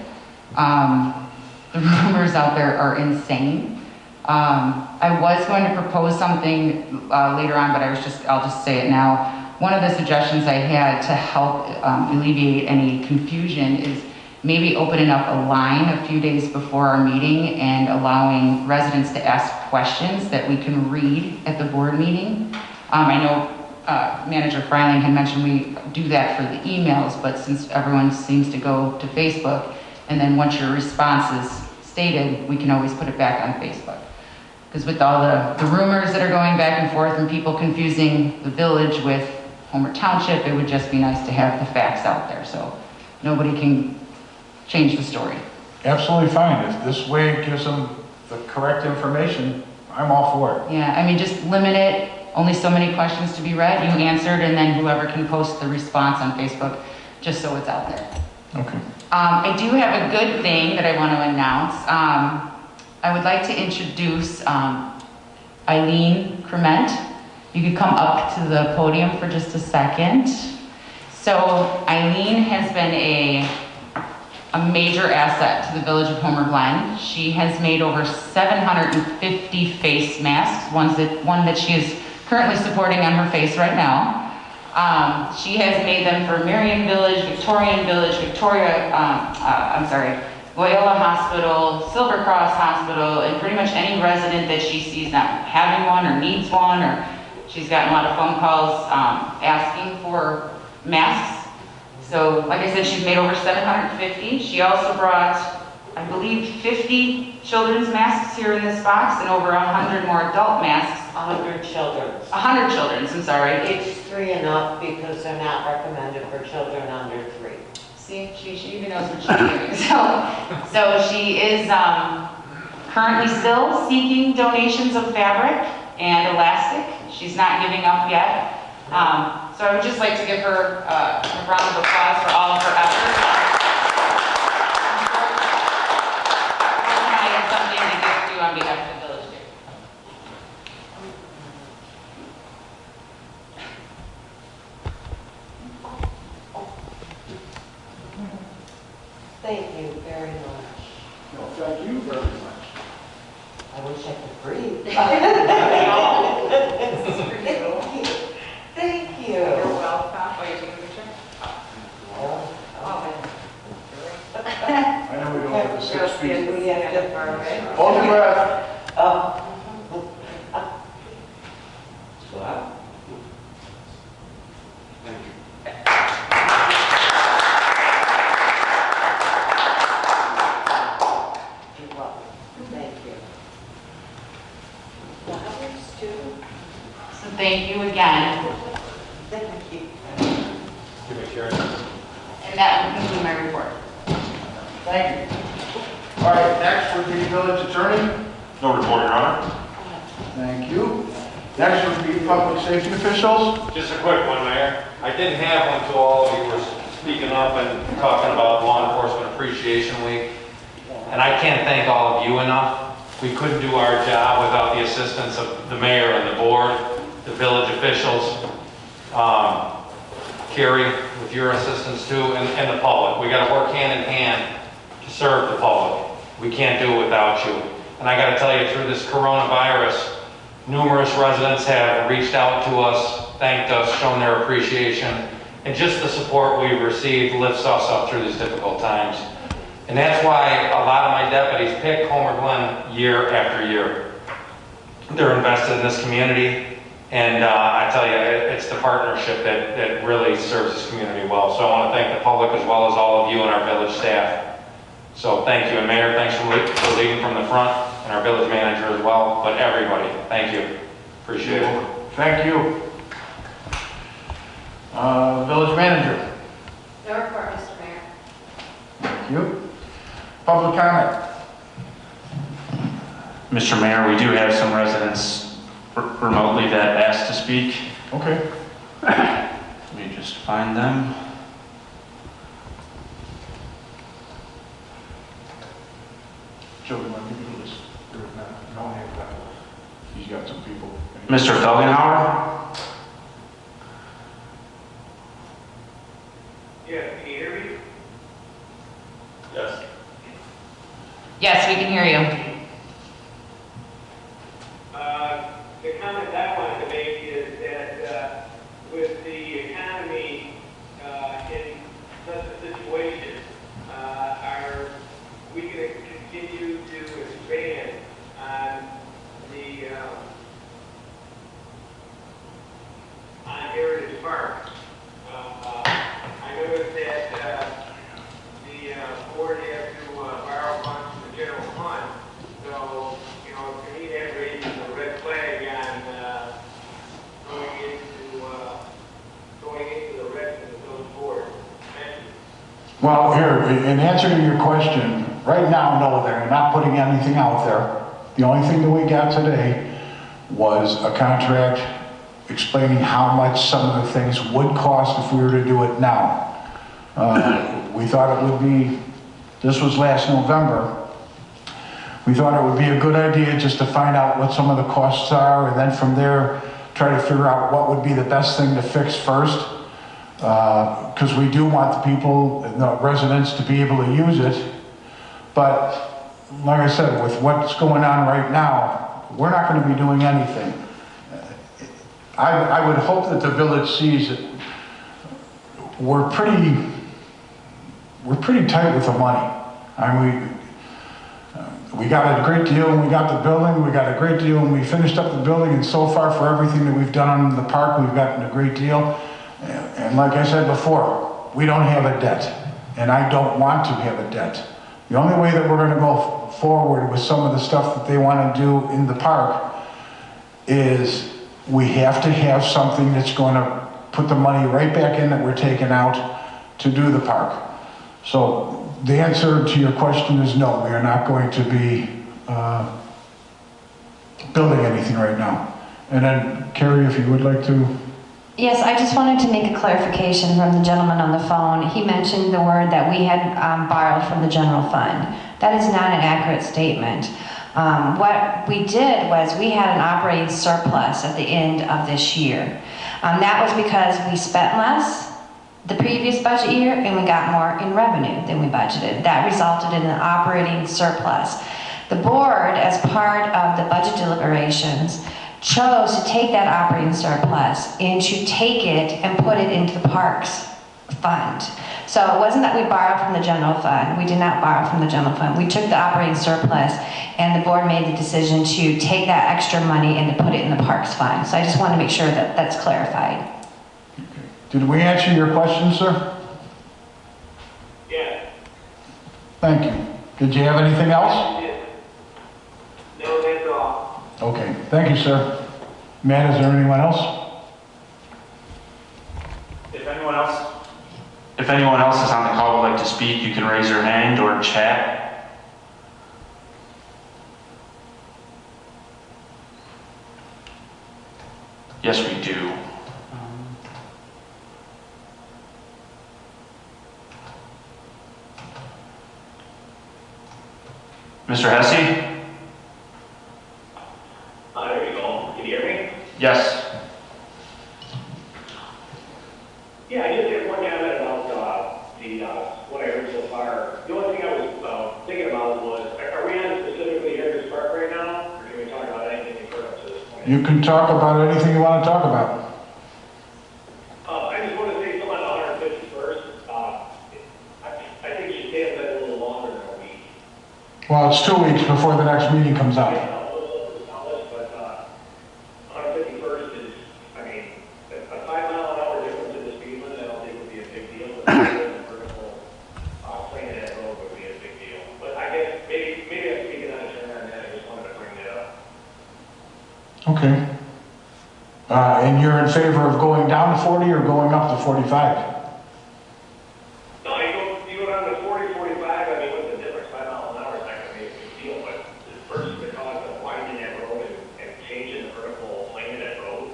C: The rumors out there are insane. I was going to propose something later on, but I'll just say it now. One of the suggestions I had to help alleviate any confusion is maybe opening up a line a few days before our meeting and allowing residents to ask questions that we can read at the board meeting. I know Manager Freiling had mentioned we do that for the emails, but since everyone seems to go to Facebook, and then once your response is stated, we can always put it back on Facebook. Because with all the rumors that are going back and forth and people confusing the village with Homer Township, it would just be nice to have the facts out there so nobody can change the story.
A: Absolutely fine. If this way gives them the correct information, I'm all for it.
C: Yeah, I mean, just limit it, only so many questions to be read, you answered, and then whoever can post the response on Facebook, just so it's out there.
A: Okay.
C: I do have a good thing that I want to announce. I would like to introduce Eileen Crement. You could come up to the podium for just a second. So Eileen has been a major asset to the village of Homer Glen. She has made over 750 face masks, one that she is currently supporting on her face right now. She has made them for Marion Village, Victorian Village, Loyola Hospital, Silver Cross Hospital, and pretty much any resident that she sees not having one or needs one, or she's gotten a lot of phone calls asking for masks. So, like I said, she's made over 750. She also brought, I believe, 50 children's masks here in this box and over 100 more adult masks.
L: 100 children.
C: 100 children's, I'm sorry.
L: Age 3 and up, because they're not recommended for children under 3.
C: See, she even knows what she's doing. So she is currently still seeking donations of fabric and elastic. She's not giving up yet. So I would just like to give her a round of applause for all of her efforts. I have something to give to on behalf of the village here.
L: Thank you very much.
A: No, thank you very much.
L: I wish I could breathe. Thank you.
C: You're welcome. Oh, you're taking a picture?
A: I know we don't have the 6 feet.
L: We have to.
A: Hold your breath.
L: Wow. You're welcome. Thank you. Flowers too.
C: So thank you again.
L: Thank you.
I: Give me Sharon.
C: And that will conclude my report.
A: Thank you. All right, next would be village attorney.
J: No report, Your Honor.
A: Thank you. Next would be public safety officials.
M: Just a quick one, Mayor. I didn't have one until all of you were speaking up and talking about Law Enforcement Appreciation Week. And I can't thank all of you enough. We couldn't do our job without the assistance of the mayor and the board, the village officials, Carrie, with your assistance too, and the public. We got to work hand in hand to serve the public. We can't do it without you. And I got to tell you, through this coronavirus, Numerous residents have reached out to us, thanked us, shown their appreciation, and just the support we've received lifts us up through these difficult times. And that's why a lot of my deputies pick Homer Glen year after year. They're invested in this community, and I tell you, it's the partnership that really serves this community well. So I want to thank the public as well as all of you and our village staff. So thank you, and Mayor, thanks for leading from the front, and our village manager as well, but everybody, thank you. Appreciate it.
A: Thank you. Village manager.
F: No report, Mr. Mayor.
A: Thank you. Public comment.
K: Mr. Mayor, we do have some residents remotely that asked to speak.
A: Okay.
K: Let me just find them.
A: Joe, you want to give me a list? No, he's got some people.
K: Mr. Felgenhauer?
G: Yes, can you hear me?
I: Yes.
C: Yes, we can hear you.
G: The comment I wanted to make is that with the economy in such a situation, are we going to continue to expand on the on Heritage Park? I noticed that the board has to borrow funds from the general fund, so, you know, to me that raises a red flag on going into the rest of the village board.
A: Well, here, in answer to your question, right now, no, they're not putting anything out there. The only thing that we got today was a contract explaining how much some of the things would cost if we were to do it now. We thought it would be, this was last November, we thought it would be a good idea just to find out what some of the costs are, and then from there, try to figure out what would be the best thing to fix first. Because we do want the people, the residents, to be able to use it. But like I said, with what's going on right now, we're not going to be doing anything. I would hope that the village sees it. We're pretty tight with the money. I mean, we got a great deal when we got the building. We got a great deal when we finished up the building. And so far, for everything that we've done in the park, we've gotten a great deal. And like I said before, we don't have a debt. And I don't want to have a debt. The only way that we're going to go forward with some of the stuff that they want to do in the park is we have to have something that's going to put the money right back in that we're taking out to do the park. So the answer to your question is no, we are not going to be building anything right now. And then, Carrie, if you would like to.
F: Yes, I just wanted to make a clarification from the gentleman on the phone. He mentioned the word that we had borrowed from the general fund. That is not an accurate statement. What we did was we had an operating surplus at the end of this year. That was because we spent less the previous budget year and we got more in revenue than we budgeted. That resulted in an operating surplus. The board, as part of the budget deliberations, chose to take that operating surplus and to take it and put it into the parks fund. So it wasn't that we borrowed from the general fund. We did not borrow from the general fund. We took the operating surplus and the board made the decision to take that extra money and to put it in the parks fund. So I just wanted to make sure that that's clarified.
A: Okay. Did we answer your question, sir?
G: Yeah.
A: Thank you. Did you have anything else?
G: No, that's all.
A: Okay, thank you, sir. Matt, is there anyone else?
K: If anyone else is on the call would like to speak, you can raise your hand or chat. Yes, we do. Mr. Hesse?
G: There you go. Can you hear me?
K: Yes.
G: Yeah, I just had one comment about what I heard so far. The only thing I was thinking about was, are we on specifically Heritage Park right now? Or can we talk about anything in front of this point?
A: You can talk about anything you want to talk about.
G: I just want to say something on 151st. I think you should stay up there a little longer than a week.
A: Well, it's 2 weeks before the next meeting comes up.
G: But 151st is, I mean, a 5 mile an hour difference in the speed limit, I don't think would be a big deal. But vertical plane of that road would be a big deal. But I guess maybe I'm speaking out of turn on that. I just wanted to bring that up.
A: Okay. And you're in favor of going down to 40 or going up to 45?
G: No, you go down to 40, 45, I mean, what's the difference? 5 miles an hour is not gonna make a big deal, but versus the cost of widening that road and changing the vertical plane of that road,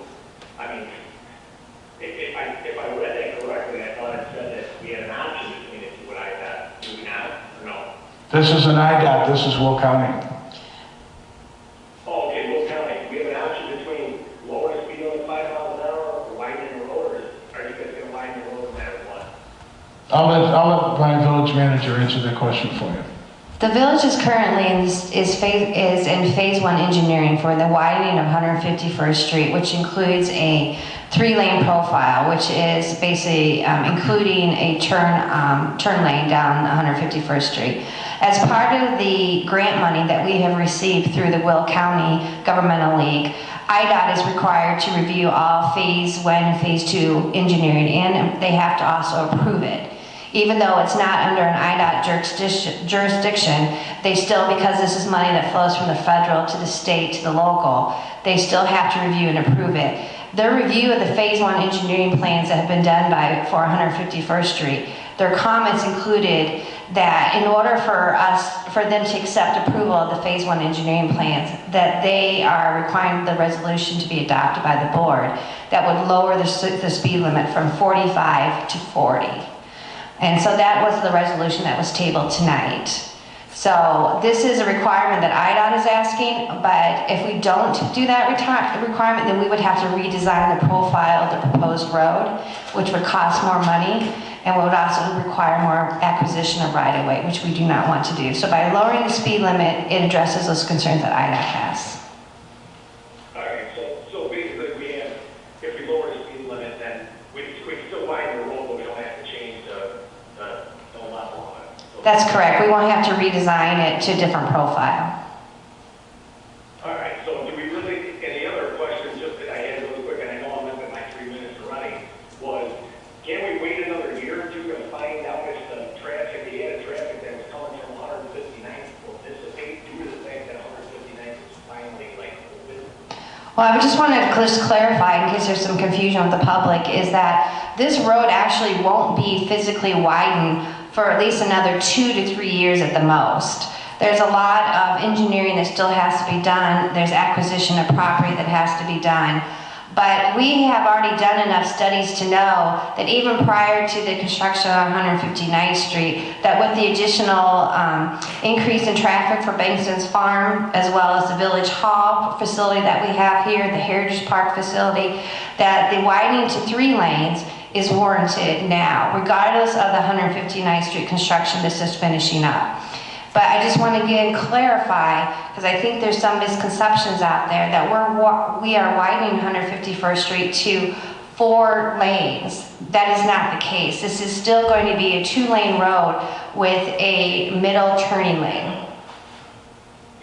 G: I mean, if I read that correctly, I thought it said that we had an option between the two, would I have, do we not, or no?
A: This is an IDOT, this is Will County.
G: Oh, okay, Will County, we have an option between lowering the speed limit 5 miles an hour or widening the road, or are you guys gonna widen the road no matter what?
A: I'll let my village manager answer the question for you.
F: The village is currently in phase 1 engineering for the widening of 151st Street, which includes a 3-lane profile, which is basically including a turn lane down 151st Street. As part of the grant money that we have received through the Will County Governmental League, IDOT is required to review all phase 1 and phase 2 engineering, and they have to also approve it. Even though it's not under an IDOT jurisdiction, they still, because this is money that flows from the federal to the state to the local, they still have to review and approve it. Their review of the phase 1 engineering plans that have been done for 151st Street, their comments included that in order for them to accept approval of the phase 1 engineering plans, that they are requiring the resolution to be adopted by the board that would lower the speed limit from 45 to 40. And so that was the resolution that was tabled tonight. So this is a requirement that IDOT is asking, but if we don't do that requirement, then we would have to redesign the profile of the proposed road, which would cost more money and would also require more acquisition of right-of-way, which we do not want to do. So by lowering the speed limit, it addresses those concerns that IDOT has.
G: All right, so basically we have, if we lower the speed limit, then we still widen the road, but we don't have to change the level of it. So
F: That's correct. We won't have to redesign it to a different profile.
G: all right, so do we really, and the other question, just that I had really quick, and I know I'm up at my 3 minutes already, was can we wait another year or two to find out if the traffic, the added traffic that was coming from 159th will dissipate due to the fact that 159th is finally like open?
F: Well, I just want to just clarify, in case there's some confusion with the public, is that this road actually won't be physically widened for at least another 2 to 3 years at the most. There's a lot of engineering that still has to be done. There's acquisition of property that has to be done. But we have already done enough studies to know that even prior to the construction on 159th Street, that with the additional increase in traffic for Bankston's Farm, as well as the Village Hall facility that we have here, the Heritage Park facility, that the widening to 3 lanes is warranted now, regardless of the 159th Street construction this is finishing up. But I just want to again clarify, because I think there's some misconceptions out there, that we are widening 151st Street to 4 lanes. That is not the case. This is still going to be a 2-lane road with a middle turning lane.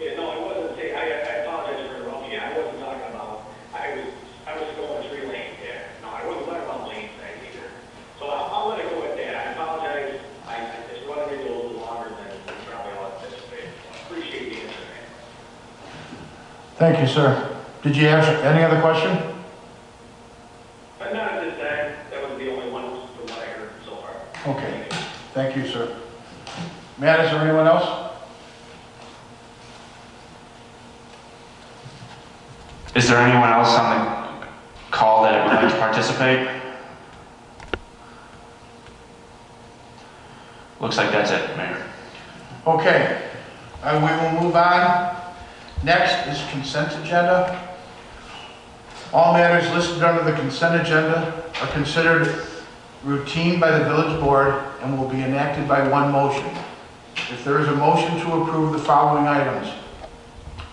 G: Yeah, no, I wasn't saying, I apologize for interrupting you. I wasn't talking about, I was going 3 lanes there. No, I wasn't talking about lane size either. So I'll let it go at that. I apologize. I just wanted to go a little longer than probably all anticipated. Appreciate the answer, man.
A: Thank you, sir. Did you have any other question?
G: But not at this time. That was the only one from what I heard so far.
A: Okay. Thank you, sir. Matt, is there anyone else?
I: Is there anyone else on the call that would like to participate? Looks like that's it, Mayor.
A: Okay. We will move on. Next is consent agenda. All matters listed under the consent agenda are considered routine by the village board and will be enacted by one motion. If there is a motion to approve the following items.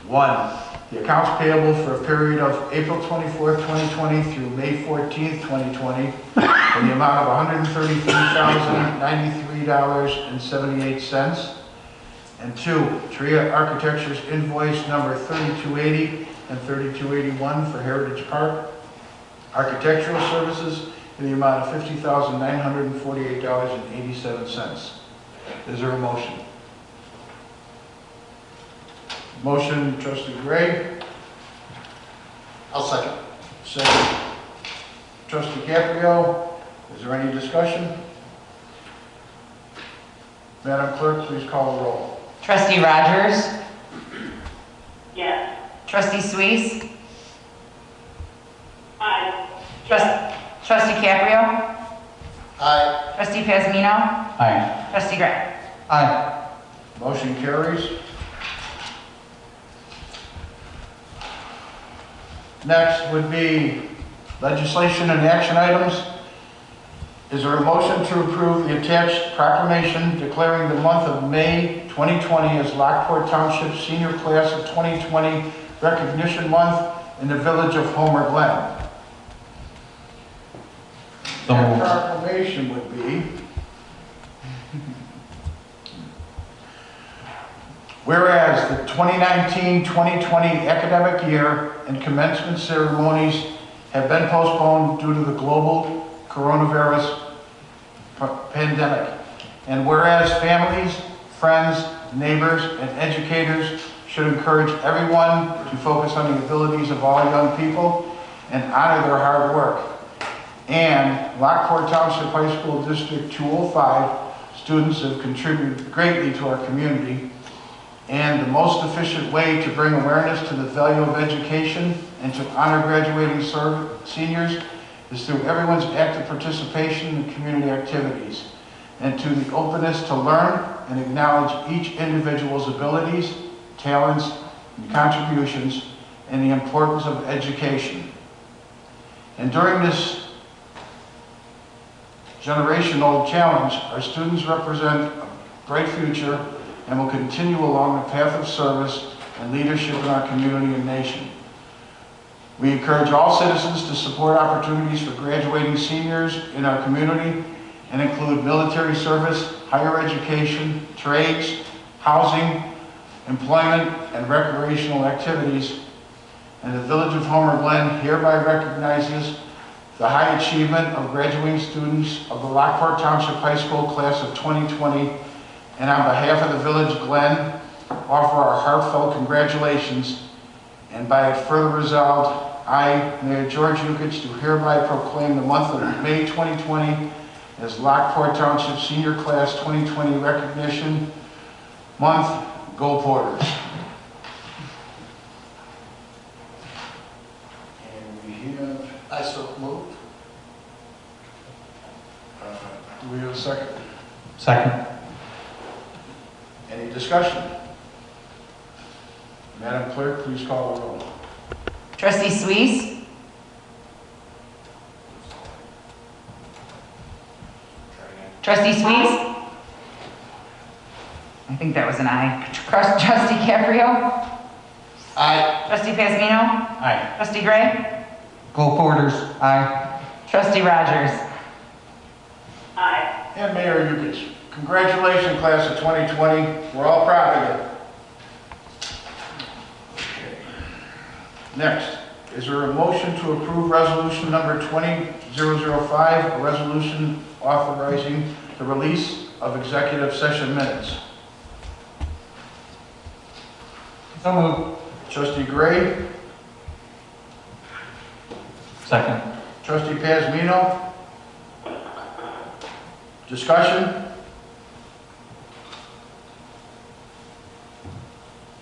A: 1, The accounts payable for a period of April 24th, 2020 through May 14th, 2020 in the amount of $133,093.78. And 2, TRIA Architecture's invoice number 3280 and 3281 for Heritage Park architectural services in the amount of $50,948.87. Is there a motion? Motion, Trustee Gray.
H: I'll second.
A: Second, Trustee Caprio. Is there any discussion? Madam Clerk, please call the roll.
C: Trustee Rogers?
B: Yes.
C: Trustee Suisse?
B: Aye.
C: Trustee Caprio?
H: Aye.
C: Trustee Pazmino?
K: Aye.
C: Trustee Gray?
E: Aye.
A: Motion carries. Next would be legislation and action items. Is there a motion to approve the attached proclamation declaring the month of May 2020 as Lockport Township Senior Class of 2020 Recognition Month in the Village of Homer Glen?
K: So
A: That
K: moved.
A: proclamation would be, whereas the 2019-2020 academic year and commencement ceremonies have been postponed due to the global coronavirus pandemic, and whereas families, friends, neighbors, and educators should encourage everyone to focus on the abilities of all young people and honor their hard work. And Lockport Township High School District 205 students have contributed greatly to our community, and the most efficient way to bring awareness to the value of education and to honor graduating seniors is through everyone's active participation in community activities, and to the openness to learn and acknowledge each individual's abilities, talents, and contributions, and the importance of education. And during this generational challenge, our students represent a bright future and will continue along the path of service and leadership in our community and nation. We encourage all citizens to support opportunities for graduating seniors in our community and include military service, higher education, trades, housing, employment, and recreational activities. And the Village of Homer Glen hereby recognizes the high achievement of graduating students of the Lockport Township High School class of 2020, and on behalf of the Village Glen, offer our heartfelt congratulations. And by it further resolved, I, Mayor George Yukich, do hereby proclaim the month of May 2020 as Lockport Township Senior Class 2020 Recognition Month. Go Porters. And we have,
H: I so moved.
A: do we have a second?
K: Second.
A: Any discussion? Madam Clerk, please call the roll.
C: Trustee Suisse? Trustee Suisse? I think that was an aye. Trustee Caprio?
H: Aye.
C: Trustee Pazmino?
K: Aye.
C: Trustee Gray?
E: Go Porters. Aye.
C: Trustee Rogers?
B: Aye.
A: And Mayor Yukich. Congratulations, class of 2020. We're all proud of you. Okay. Next, is there a motion to approve resolution number 20005, a resolution authorizing the release of executive session minutes?
E: So moved.
A: Trustee Gray,
K: Second.
A: Trustee Pazmino. Discussion?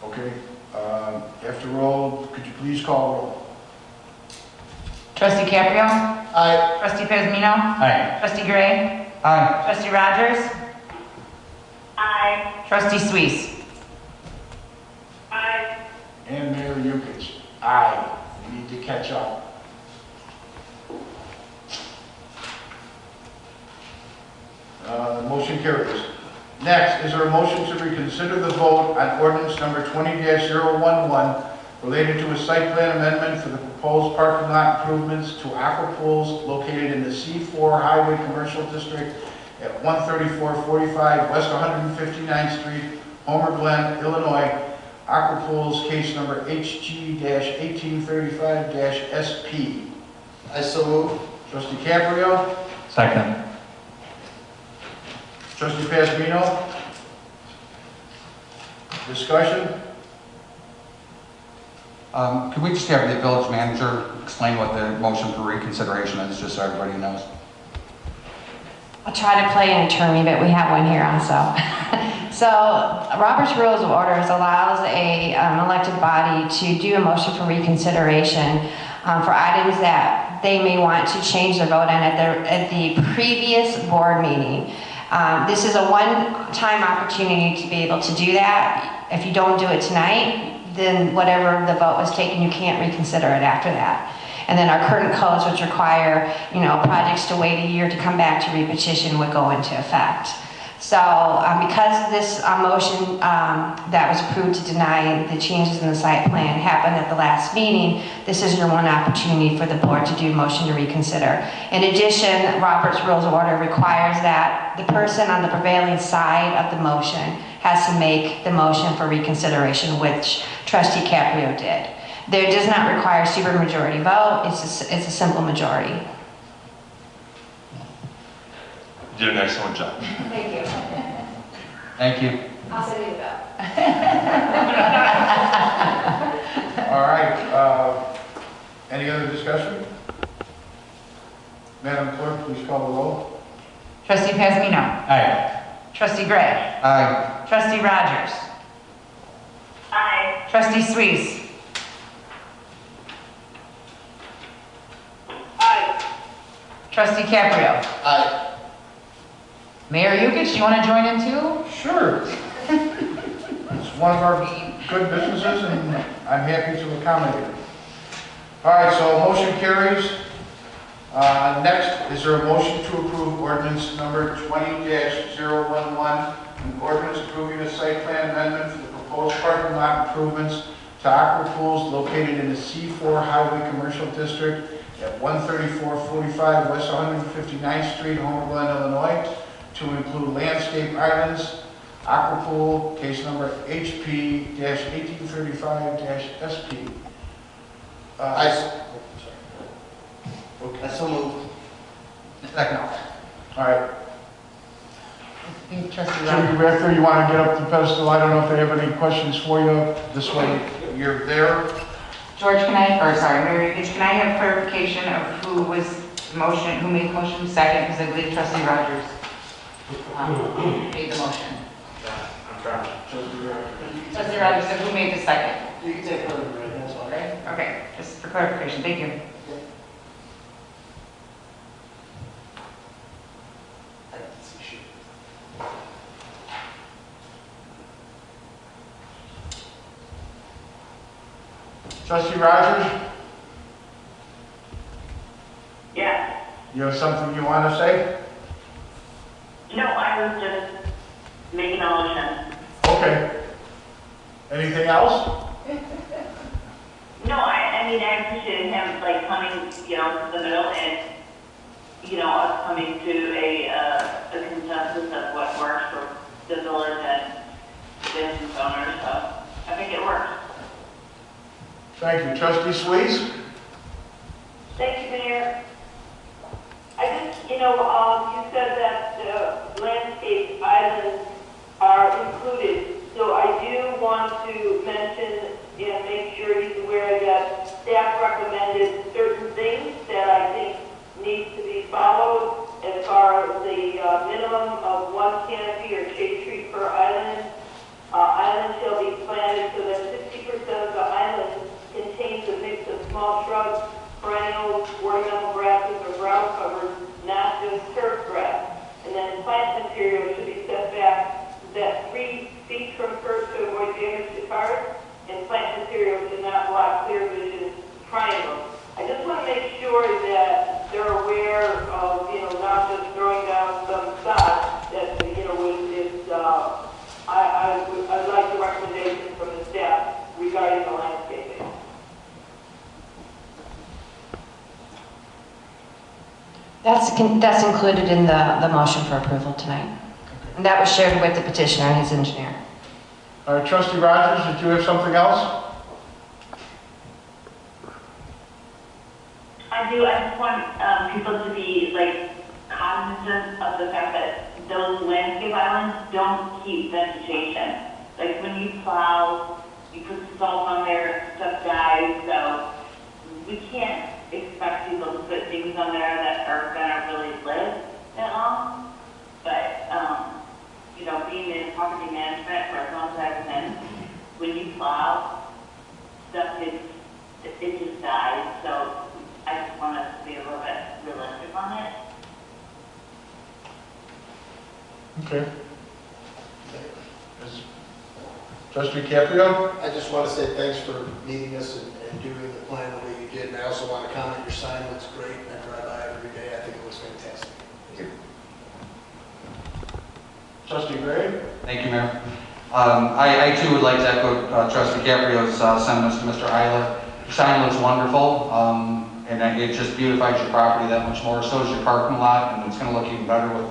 A: Okay, after roll, could you please call roll?
C: Trustee Caprio?
H: Aye.
C: Trustee Pazmino?
K: Aye.
C: Trustee Gray?
E: Aye.
C: Trustee Rogers?
B: Aye.
C: Trustee Suisse?
B: Aye.
A: And Mayor Yukich. Aye. We need to catch up. Motion carries. Next, is there a motion to reconsider the vote on ordinance number 20-011, related to a site plan amendment for the proposed parking lot improvements to Aqua Pools located in the C4 Highway Commercial District at 13445 West 159th Street, Homer, Glen, Illinois. Aqua Pools, case number HG-1835-SP.
H: I so move.
A: Trustee Caprio.
K: Second.
A: Trustee Pasquino. Discussion?
E: Could we just have the village manager explain what the motion for reconsideration is, just so everybody knows?
F: I'll try to play an attorney, but we have one here also. So Robert's Rules of Orders allows an elected body to do a motion for reconsideration for items that they may want to change their vote on at the previous board meeting. This is a one-time opportunity to be able to do that. If you don't do it tonight, then whatever the vote was taken, you can't reconsider it after that. And then our current codes, which require, projects to wait a year to come back to repetition, would go into effect. So because this motion that was approved to deny the changes in the site plan happened at the last meeting, this is your one opportunity for the board to do motion to reconsider. In addition, Robert's Rules of Order requires that the person on the prevailing side of the motion has to make the motion for reconsideration, which Trustee Caprio did. There does not require supermajority vote, it's a simple majority.
J: You did an excellent job.
F: Thank you.
E: Thank you.
F: I'll send you the bill.
A: All right, any other discussion? Madam Clerk, please call the roll.
C: Trustee Pasquino.
K: Aye.
C: Trustee Gray.
E: Aye.
C: Trustee Rogers.
B: Aye.
C: Trustee Suisse.
B: Aye.
C: Trustee Caprio.
H: Aye.
C: Mayor Yukich, you want to join in too?
A: Sure. It's one of our good businesses, and I'm happy to accommodate it. All right, so motion carries. Next, is there a motion to approve ordinance number 20-011, an ordinance approving a site plan amendment for the proposed parking lot improvements to Aqua Pools located in the C4 Highway Commercial District at 13445 West 159th Street, Homer, Glen, Illinois, to include landscape islands, Aqua Pool, case number HP-1835-SP.
H: I so move.
E: Second.
A: All right.
C: I think Trustee
A: Jimmy
C: Rogers.
A: Rector, you want to get up to the pedestal? I don't know if they have any questions for you. This way, you're there.
C: George, Mayor Yukich, can I have clarification of who made the motion second? Because I believe Trustee Rogers made the motion.
I: I'm trying.
C: Trustee Rogers said who made the second?
H: You can take further, right? That's all right.
C: Okay, just for clarification, thank you.
A: Trustee Rogers,
B: Yeah.
A: you have something you want to say?
B: No, I was just making a motion.
A: Okay. Anything else?
B: No, I mean, I appreciate him, coming, to the middle and, us coming to a consensus of what works for the village and business owners, so I think it works.
A: Thank you. Trustee Suisse?
B: Thank you, Mayor. I just, you said that landscape islands are included, so I do want to mention and make sure he's aware that staff recommended certain things that I think need to be followed as far as the minimum of one canopy or shade tree per island. Islands shall be planted so that 60% of the island contains a mix of small shrubs, perennials, ornamental grasses, or ground covers, not just turf grass. And then plant material should be set back that 3 feet from first to avoid damage to cars, and plant material should not block clear vision triangles. I just want to make sure that they're aware of, not just throwing down some sod, that, I'd like the recommendation from the staff regarding the landscaping.
F: That's included in the motion for approval tonight. And that was shared with the petitioner and his engineer.
A: All right, Trustee Rogers, did you have something else?
B: I do. I just want people to be like cognizant of the fact that those landscape islands don't keep vegetation. Like when you plow, you put salt on there, stuff dies. So we can't expect people to put things on there that are gonna really live that long. But you know, being in property management for as long as I've been, when you plow, stuff it just dies. So I just want us to be a little bit realistic on it.
A: Okay. Trustee Caprio?
H: I just want to say thanks for meeting us and doing the plan the way you did. And I also want to comment, your sign looks great. I drive by it every day. I think it looks fantastic.
A: Trustee Gray?
E: Thank you, Mayor. I too would like to echo Trustee Caprio's sentiments to Mr. Isla. Your sign looks wonderful, and it just beautifies your property that much more. So is your parking lot, and it's going to look even better with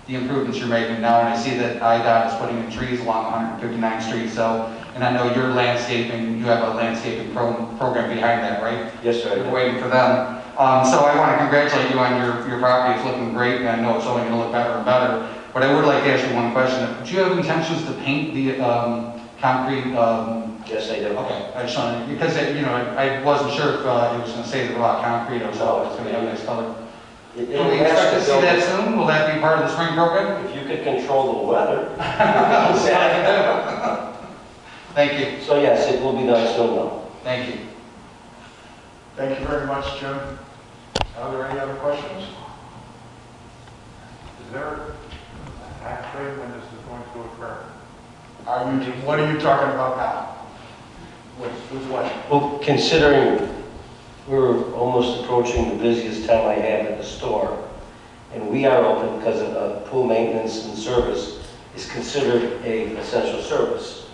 E: the improvements you're making now. And I see that IDOT is putting in trees along 159th Street. So, and I know your landscaping, you have a landscaping program behind that, right?
N: Yes, sir.
E: You're waiting for them. So I want to congratulate you on your property. It's looking great, and I know it's only going to look better and better. But I would like to ask you one question. Do you have intentions to paint the concrete?
N: Yes, I do.
E: Okay, I just wanted, because you know, I wasn't sure if it was going to say the raw concrete or so. It's going to have a nice color. Can we expect to see that soon? Will that be part of the spring program?
N: If you could control the weather.
E: Thank you.
N: So yes, it will be done soon though.
E: Thank you.
A: Thank you very much, Jim. Are there any other questions?
D: Is there actually when this is going to occur?
A: What are you talking about now? With what?
N: Well, considering we're almost approaching the busiest time I have at the store, and we are open because of pool maintenance and service is considered a essential service.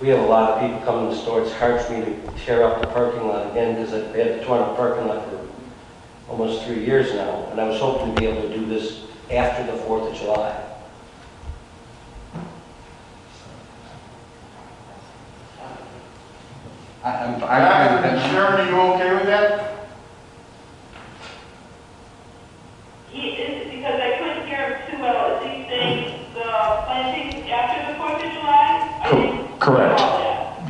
N: We have a lot of people coming to the store. It's hard for me to tear up the parking lot again because I've had to torn up parking lot for almost 3 years now, and I was hoping to be able to do this after the 4th of July.
E: I'm
A: Sharon, are you okay with that?
B: Because I couldn't hear him too well. Is he saying the planting after the 4th of July?
A: Correct.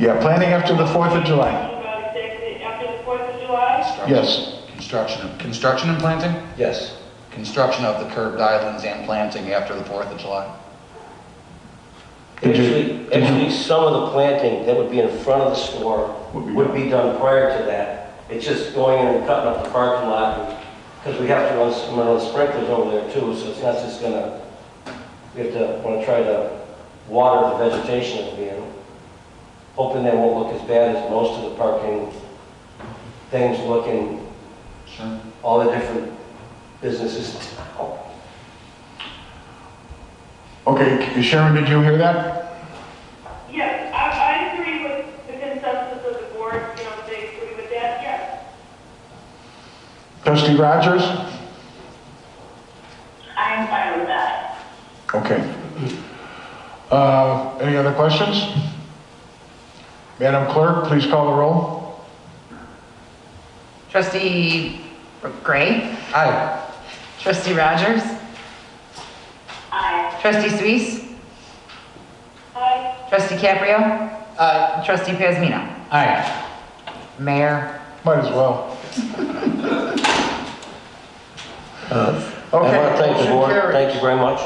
A: Yeah, planting after the 4th of July.
B: After the 4th of July?
A: Yes.
E: Construction and planting?
N: Yes.
E: Construction of the curbed islands and planting after the 4th of July.
N: Actually, some of the planting that would be in front of the store would be done prior to that. It's just going in and cutting up the parking lot, because we have to run sprinklers over there too, so it's not just gonna, we have to want to try to water the vegetation that'll be in. Hoping they won't look as bad as most of the parking things look in all the different businesses in town.
A: Okay, Sharon, did you hear that?
B: Yes, I agree with the consensus of the board, you know, if they agree with that, yes.
A: Trustee Rogers?
B: I'm fine with that.
A: Okay. Any other questions? Madam Clerk, please call the roll.
C: Trustee Gray?
E: Aye.
C: Trustee Rogers?
B: Aye.
C: Trustee Suisse?
B: Aye.
C: Trustee Caprio?
H: Aye.
C: Trustee Pazmino?
K: Aye.
C: Mayor?
A: Might as well.
N: I want to thank the board. Thank you very much.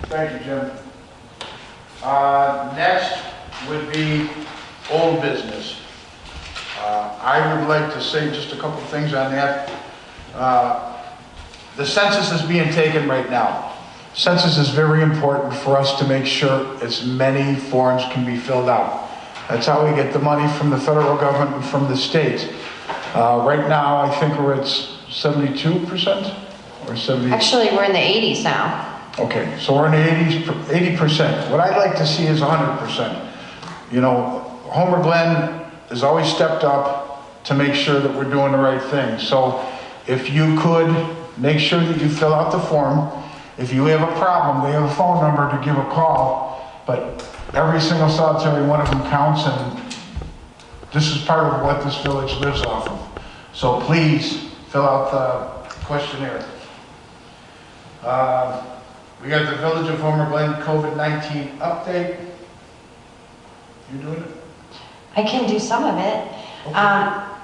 A: Thank you, Jim. Next would be old business. I would like to say just a couple things on that. The census is being taken right now. Census is very important for us to make sure as many forms can be filled out. That's how we get the money from the federal government and from the state. Right now, I think we're at 72% or 70%.
F: Actually, we're in the 80s now.
A: Okay, so we're in the 80%. What I'd like to see is 100%. You know, Glen has always stepped up to make sure that we're doing the right thing. So if you could, make sure that you fill out the form. If you have a problem, they have a phone number to give a call, but every single solitary one of them counts, and this is part of what this village lives off of. So please, fill out the questionnaire. We got the Village of Homer Glen COVID-19 update. You doing it?
F: I can do some of it.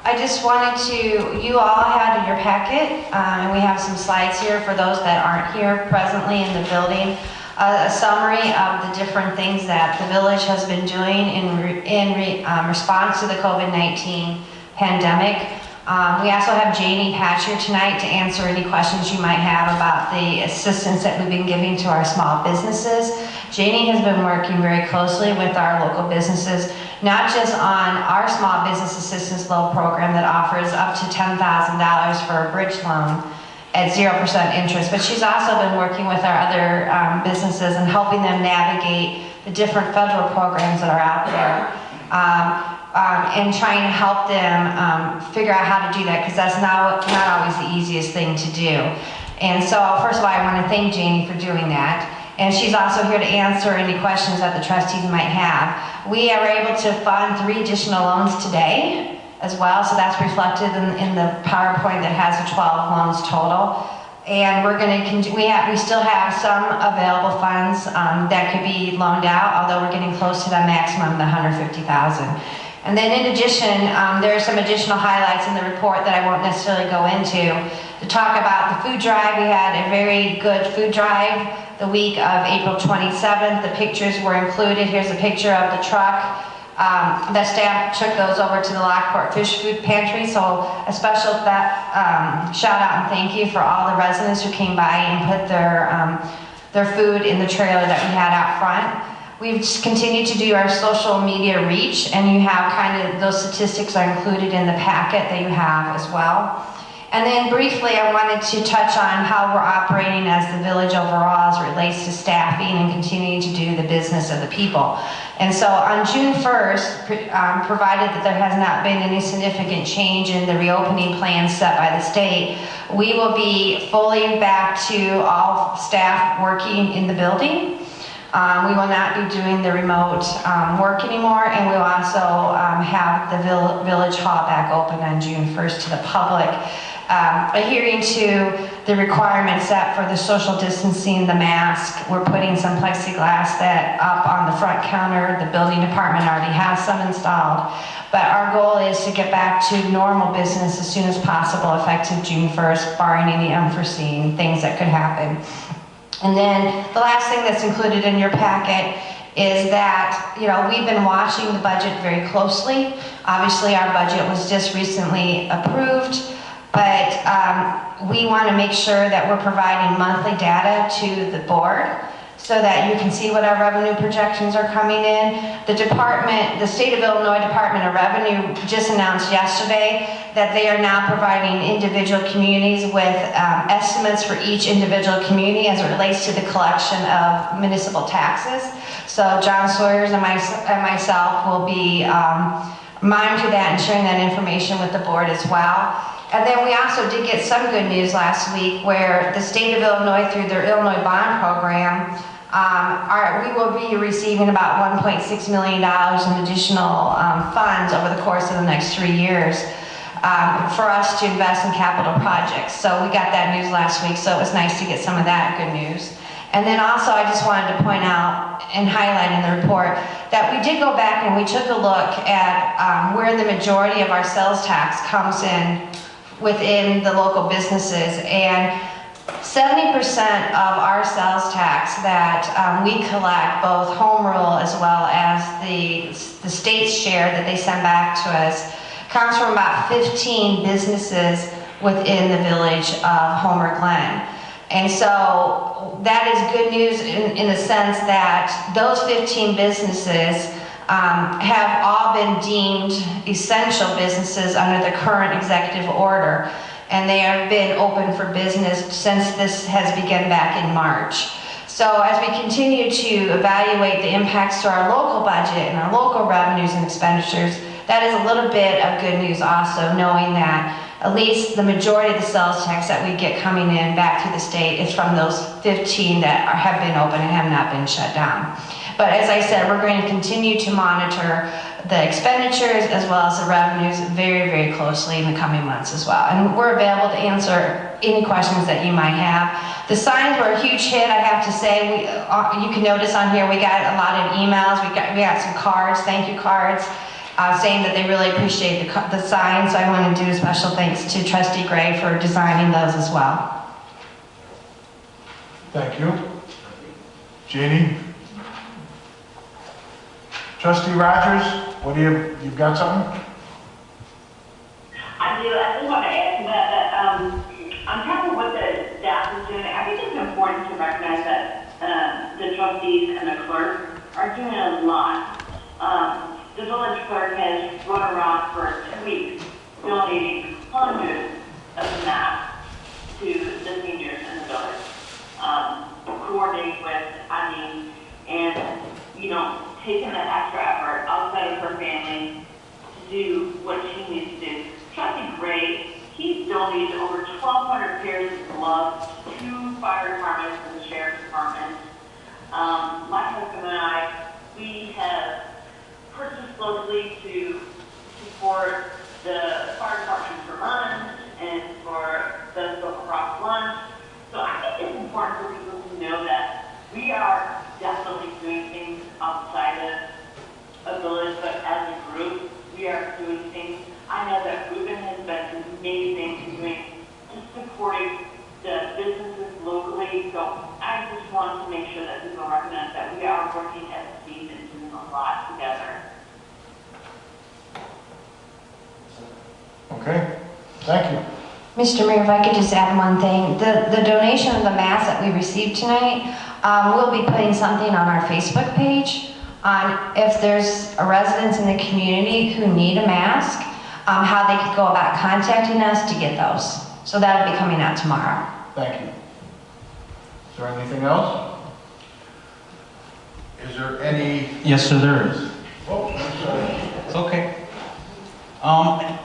F: I just wanted to, you all had in your packet, and we have some slides here for those that aren't here presently in the building, a summary of the different things that the village has been doing in response to the COVID-19 pandemic. We also have Janie Patch here tonight to answer any questions you might have about the assistance that we've been giving to our small businesses. Janie has been working very closely with our local businesses, not just on our small business assistance loan program that offers up to $10,000 for a bridge loan at 0% interest, but she's also been working with our other businesses and helping them navigate the different federal programs that are out there. And trying to help them figure out how to do that, because that's not always the easiest thing to do. And so first of all, I want to thank Janie for doing that. And she's also here to answer any questions that the trustees might have. We are able to fund 3 additional loans today as well, so that's reflected in the PowerPoint that has the 12 loans total. And we're going to, we still have some available funds that could be loaned out, although we're getting close to the maximum, the $150,000. And then in addition, there are some additional highlights in the report that I won't necessarily go into. To talk about the food drive, we had a very good food drive the week of April 27th. The pictures were included. Here's a picture of the truck. The staff took those over to the Lockport Fish Food Pantry, so a special shout out and thank you for all the residents who came by and put their food in the trailer that we had out front. We've just continued to do our social media reach, and you have kind of those statistics are included in the packet that you have as well. And then briefly, I wanted to touch on how we're operating as the village overall as it relates to staffing and continuing to do the business of the people. And so on June 1st, provided that there has not been any significant change in the reopening plans set by the state, we will be fully back to all staff working in the building. We will not be doing the remote work anymore, and we will also have the village hall back open on June 1st to the public, adhering to the requirements set for the social distancing, the mask. We're putting some plexiglass up on the front counter. The building department already has some installed, but our goal is to get back to normal business as soon as possible, effective June 1st, barring any unforeseen things that could happen. And then the last thing that's included in your packet is that, we've been watching the budget very closely. Obviously, our budget was just recently approved, but we want to make sure that we're providing monthly data to the board so that you can see what our revenue projections are coming in. The State of Illinois Department of Revenue just announced yesterday that they are now providing individual communities with estimates for each individual community as it relates to the collection of municipal taxes. So John Sawyers and myself will be monitoring that and sharing that information with the board as well. And then we also did get some good news last week where the state of Illinois, through their Illinois bond program, we will be receiving about $1.6 million in additional funds over the course of the next 3 years for us to invest in capital projects. So we got that news last week, so it was nice to get some of that good news. And then also I just wanted to point out and highlight in the report that we did go back and we took a look at where the majority of our sales tax comes in within the local businesses, and 70% of our sales tax that we collect, both home rule as well as the state's share that they send back to us, comes from about 15 businesses within the village of Homer Glen. And so that is good news in the sense that those 15 businesses have all been deemed essential businesses under the current executive order, and they have been open for business since this has begun back in March. So as we continue to evaluate the impacts to our local budget and our local revenues and expenditures, that is a little bit of good news also, knowing that at least the majority of the sales tax that we get coming in back to the state is from those 15 that have been open and have not been shut down. But as I said, we're going to continue to monitor the expenditures as well as the revenues very, very closely in the coming months as well. And we're available to answer any questions that you might have. The signs were a huge hit, I have to say. You can notice on here we got a lot of emails. We got some cards, thank you cards, saying that they really appreciate the signs. So I want to do a special thanks to Trustee Gray for designing those as well.
A: Thank you. Jeannie? Trustee Rogers, what do you've got something?
B: I do. I just want to add to that on top of what the staff is doing, I think it's important to recognize that the trustees and the clerk are doing a lot. The village clerk has run around for 2 weeks donating hundreds of masks to the seniors in the village, coordinating with, and, taking that extra effort outside of her family to do what she needs to do. Trustee Gray, he's donated over 1,200 pairs of gloves to fire departments and the sheriff's department. My husband and I, we have purchased locally to support the fire department for lunch and for the Silver Cross lunch. So I think it's important for people to know that we are definitely doing things outside of a village, but as a group, we are doing things. I know that Ruben has been amazing in doing, just supporting the businesses locally. So I just want to make sure that people recognize that we are working as a team and doing a lot together.
A: Okay, thank you.
F: Mr. Mayor, if I could just add one thing. The donation of the masks that we received tonight, we'll be putting something on our Facebook page on if there's a residents in the community who need a mask, how they could go about contacting us to get those. So that'll be coming out tomorrow.
A: Thank you. Is there anything else? Is there any?
K: Yes, sir, there is.
A: Oh, I'm sorry.
K: It's okay.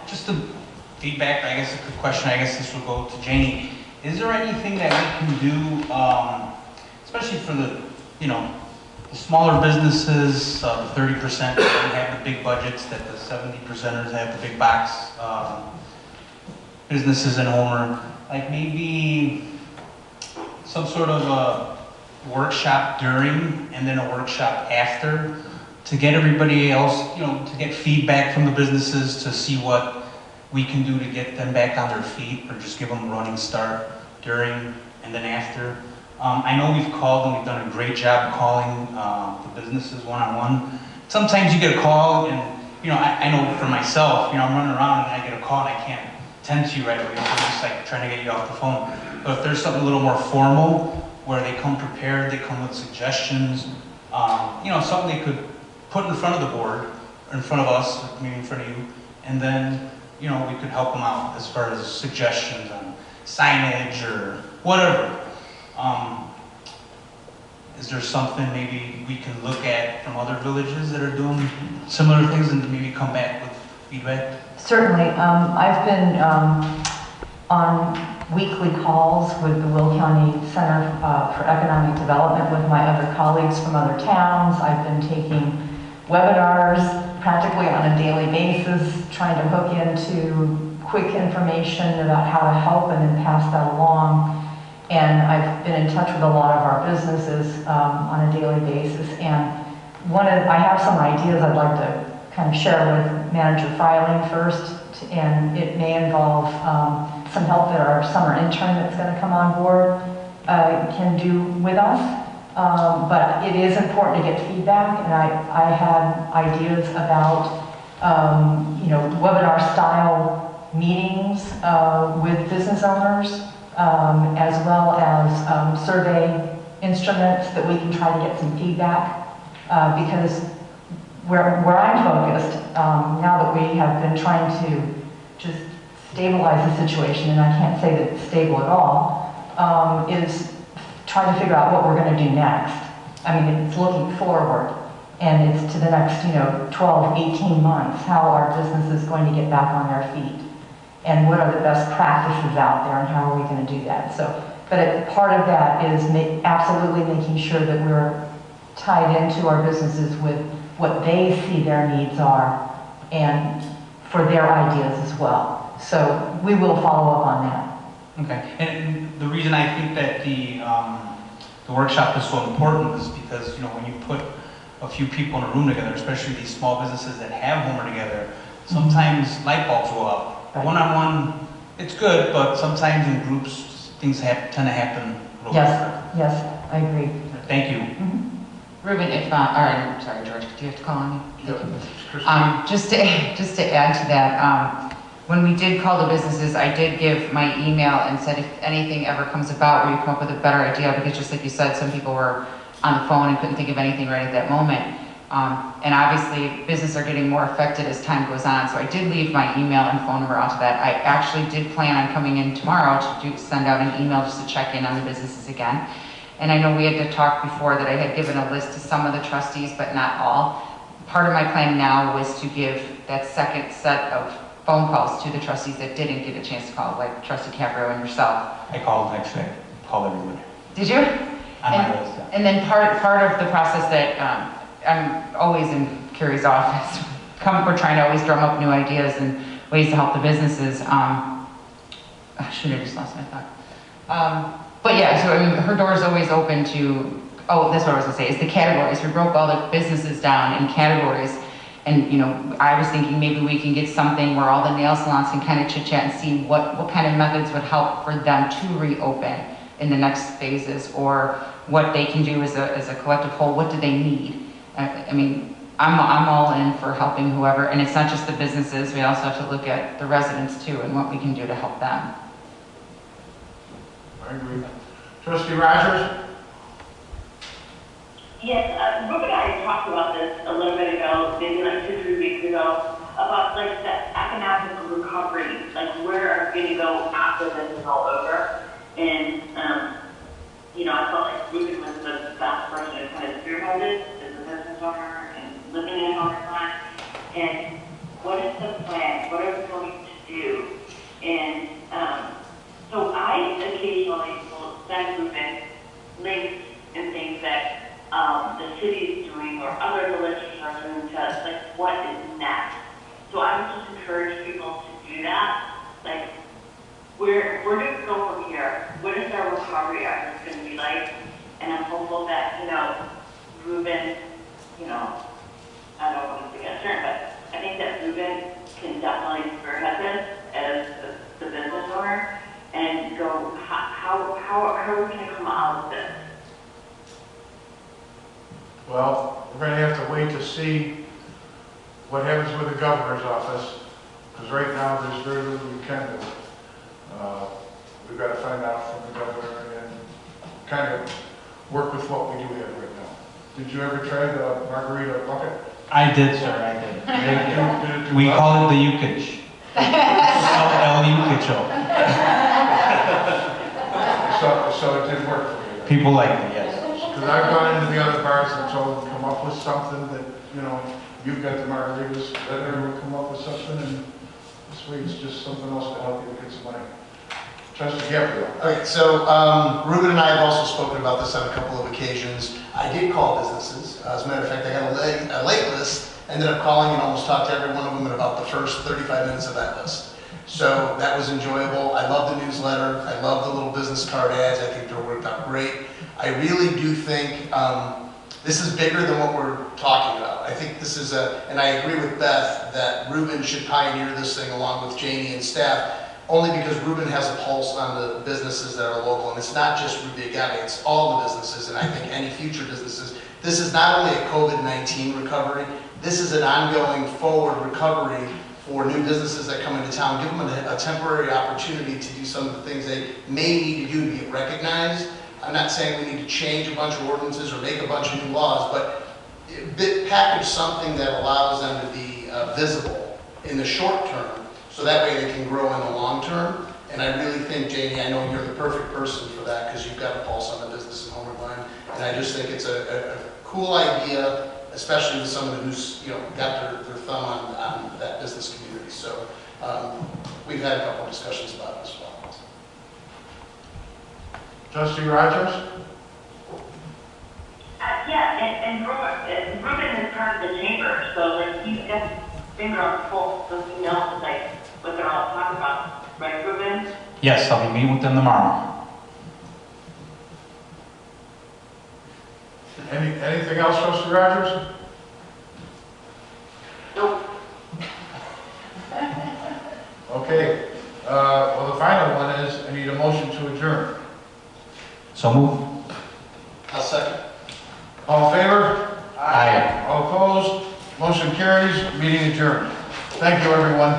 K: Just to feedback, I guess a good question, I guess this will go to Janie. Is there anything that we can do, especially for the, the smaller businesses, the 30% that don't have the big budgets, that the 70%ers have the big box businesses in Homer, like maybe some sort of a workshop during and then a workshop after to get everybody else, to get feedback from the businesses to see what we can do to get them back on their feet, or just give them a running start during and then after. I know we've called and we've done a great job calling the businesses one-on-one. Sometimes you get a call and, I know for myself, I'm running around and I get a call and I can't tend to you right away. So I'm just like trying to get you off the phone. But if there's something a little more formal where they come prepared, they come with suggestions, something they could put in front of the board, or in front of us, maybe in front of you, and then, we could help them out as far as suggestions on signage or whatever. Is there something maybe we can look at from other villages that are doing similar things and maybe come back with feedback?
O: Certainly. I've been on weekly calls with the Will County Center for Economic Development with my other colleagues from other towns. I've been taking webinars practically on a daily basis, trying to hook into quick information about how to help and then pass that along. And I've been in touch with a lot of our businesses on a daily basis. And I have some ideas I'd like to kind of share with Manager Freiling first. And it may involve some help that our summer intern that's going to come on board can do with us. But it is important to get feedback, and I had ideas about, webinar style meetings with business owners, as well as survey instruments that we can try to get some feedback. Because where I'm focused, now that we have been trying to just stabilize the situation, and I can't say that it's stable at all, is trying to figure out what we're going to do next. I mean, it's looking forward, and it's to the next, 12, 18 months, how our business is going to get back on their feet. and what are the best practices out there and how are we going to do that. So, but part of that is absolutely making sure that we're tied into our businesses with what they see their needs are and for their ideas as well. So we will follow up on that.
K: Okay, and the reason I think that the workshop is so important is because, you know, when you put a few people in a room together, especially these small businesses that have Homer together, sometimes light bulbs go up.
O: Right.
K: One-on-one, it's good, but sometimes in groups, things tend to happen a little different.
O: Yes, I agree.
K: Thank you.
C: Ruben, if, or, sorry, George, do you have to call on me?
A: Yep.
C: Just to add to that, when we did call the businesses, I did give my email and said if anything ever comes about where you come up with a better idea, because just like you said, some people were on the phone and couldn't think of anything right at that moment. And obviously, businesses are getting more affected as time goes on, so I did leave my email and phone number out to that. I actually did plan on coming in tomorrow to send out an email just to check in on the businesses again. And I know we had to talk before that I had given a list to some of the trustees, but not all. Part of my plan now was to give that second set of phone calls to the trustees that didn't get a chance to call, like Trustee Caprio and yourself.
K: I called actually, called everybody.
C: Did you?
K: On my list, yeah.
C: And then part of the process that I'm always in Carrie's office, we're trying to always drum up new ideas and ways to help the businesses. Shoot, I just lost my thought. But yeah, so I mean, her door is always open to, oh, that's what I was gonna say, is the categories. We broke all the businesses down in categories. And, you know, I was thinking maybe we can get something where all the nail salons can kind of chit chat and see what kind of methods would help for them to reopen in the next phases, or what they can do as a collective whole. What do they need? I mean, I'm all in for helping whoever, and it's not just the businesses. We also have to look at the residents too and what we can do to help them.
A: I agree. Trustee Rogers?
B: Yes, Brooke and I talked about this a little bit ago, maybe like 2-3 weeks ago, about like the economic recovery, like where are we going to go after this is all over? And, you know, I felt like Ruben was the best person to kind of spearhead this as a business owner and living in a home time. And what is the plan? What are we going to do? And so I occasionally will send Ruben links and things that the city is doing or other villages are doing to us, like what is next. So I would just encourage people to do that. Like, where do we go from here? What is our recovery effort going to be like? And I'm hopeful that, you know, Ruben, you know, I don't want to speak out certain, but I think that Ruben can definitely spearhead this as the business owner and go, how are we going to come out of this?
A: Well, we're going to have to wait to see what happens with the governor's office, because right now there's very little we can do. We've got to find out from the governor and kind of work with what we do have right now. Did you ever try the margarita bucket?
K: I did, sir, I did. We call it the Ukich. El Ukicho.
A: So it did work for you?
K: People like it, yes.
A: Because I've gone into the other bars and told them to come up with something that, you know, you've got the margaritas, that will come up with something, and this way it's just something else to help you to get some money. Trustee Gabriel.
H: Okay, so Ruben and I have also spoken about this on a couple of occasions. I did call businesses. As a matter of fact, I got a late list, ended up calling and almost talked to every one of them in about the first 35 minutes of that list. So that was enjoyable. I love the newsletter. I love the little business card ads. I think they're worked out great. I really do think this is bigger than what we're talking about. I think this is and I agree with Beth that Ruben should pioneer this thing along with Janie and staff, only because Ruben has a pulse on the businesses that are local, and it's not just Ruby Agave, it's all the businesses, and I think any future businesses. This is not only a COVID-19 recovery, this is an ongoing forward recovery for new businesses that come into town. Give them a temporary opportunity to do some of the things they may need to do to get recognized. I'm not saying we need to change a bunch of ordinances or make a bunch of new laws, but package something that allows them to be visible in the short term, so that way they can grow in the long term. And I really think, Janie, I know you're the perfect person for that because you've got a pulse on the business in Homer Glen. And I just think it's a cool idea, especially with someone who's got their thumb on that business community. So we've had a couple of discussions about it as well.
A: Trustee Rogers?
B: Yeah, and Ruben is part of the chamber, so like he's got finger on the pulse, so he knows like what they're all talking about, right, Ruben?
K: Yes, I'll be meeting with them tomorrow.
A: Anything else, Trustee Rogers?
B: Nope.
A: Okay, well, the final one is, I need a motion to adjourn.
K: So move.
H: I'll second.
A: All in favor?
K: Aye.
A: All opposed? Motion carries, meeting adjourned. Thank you, everyone.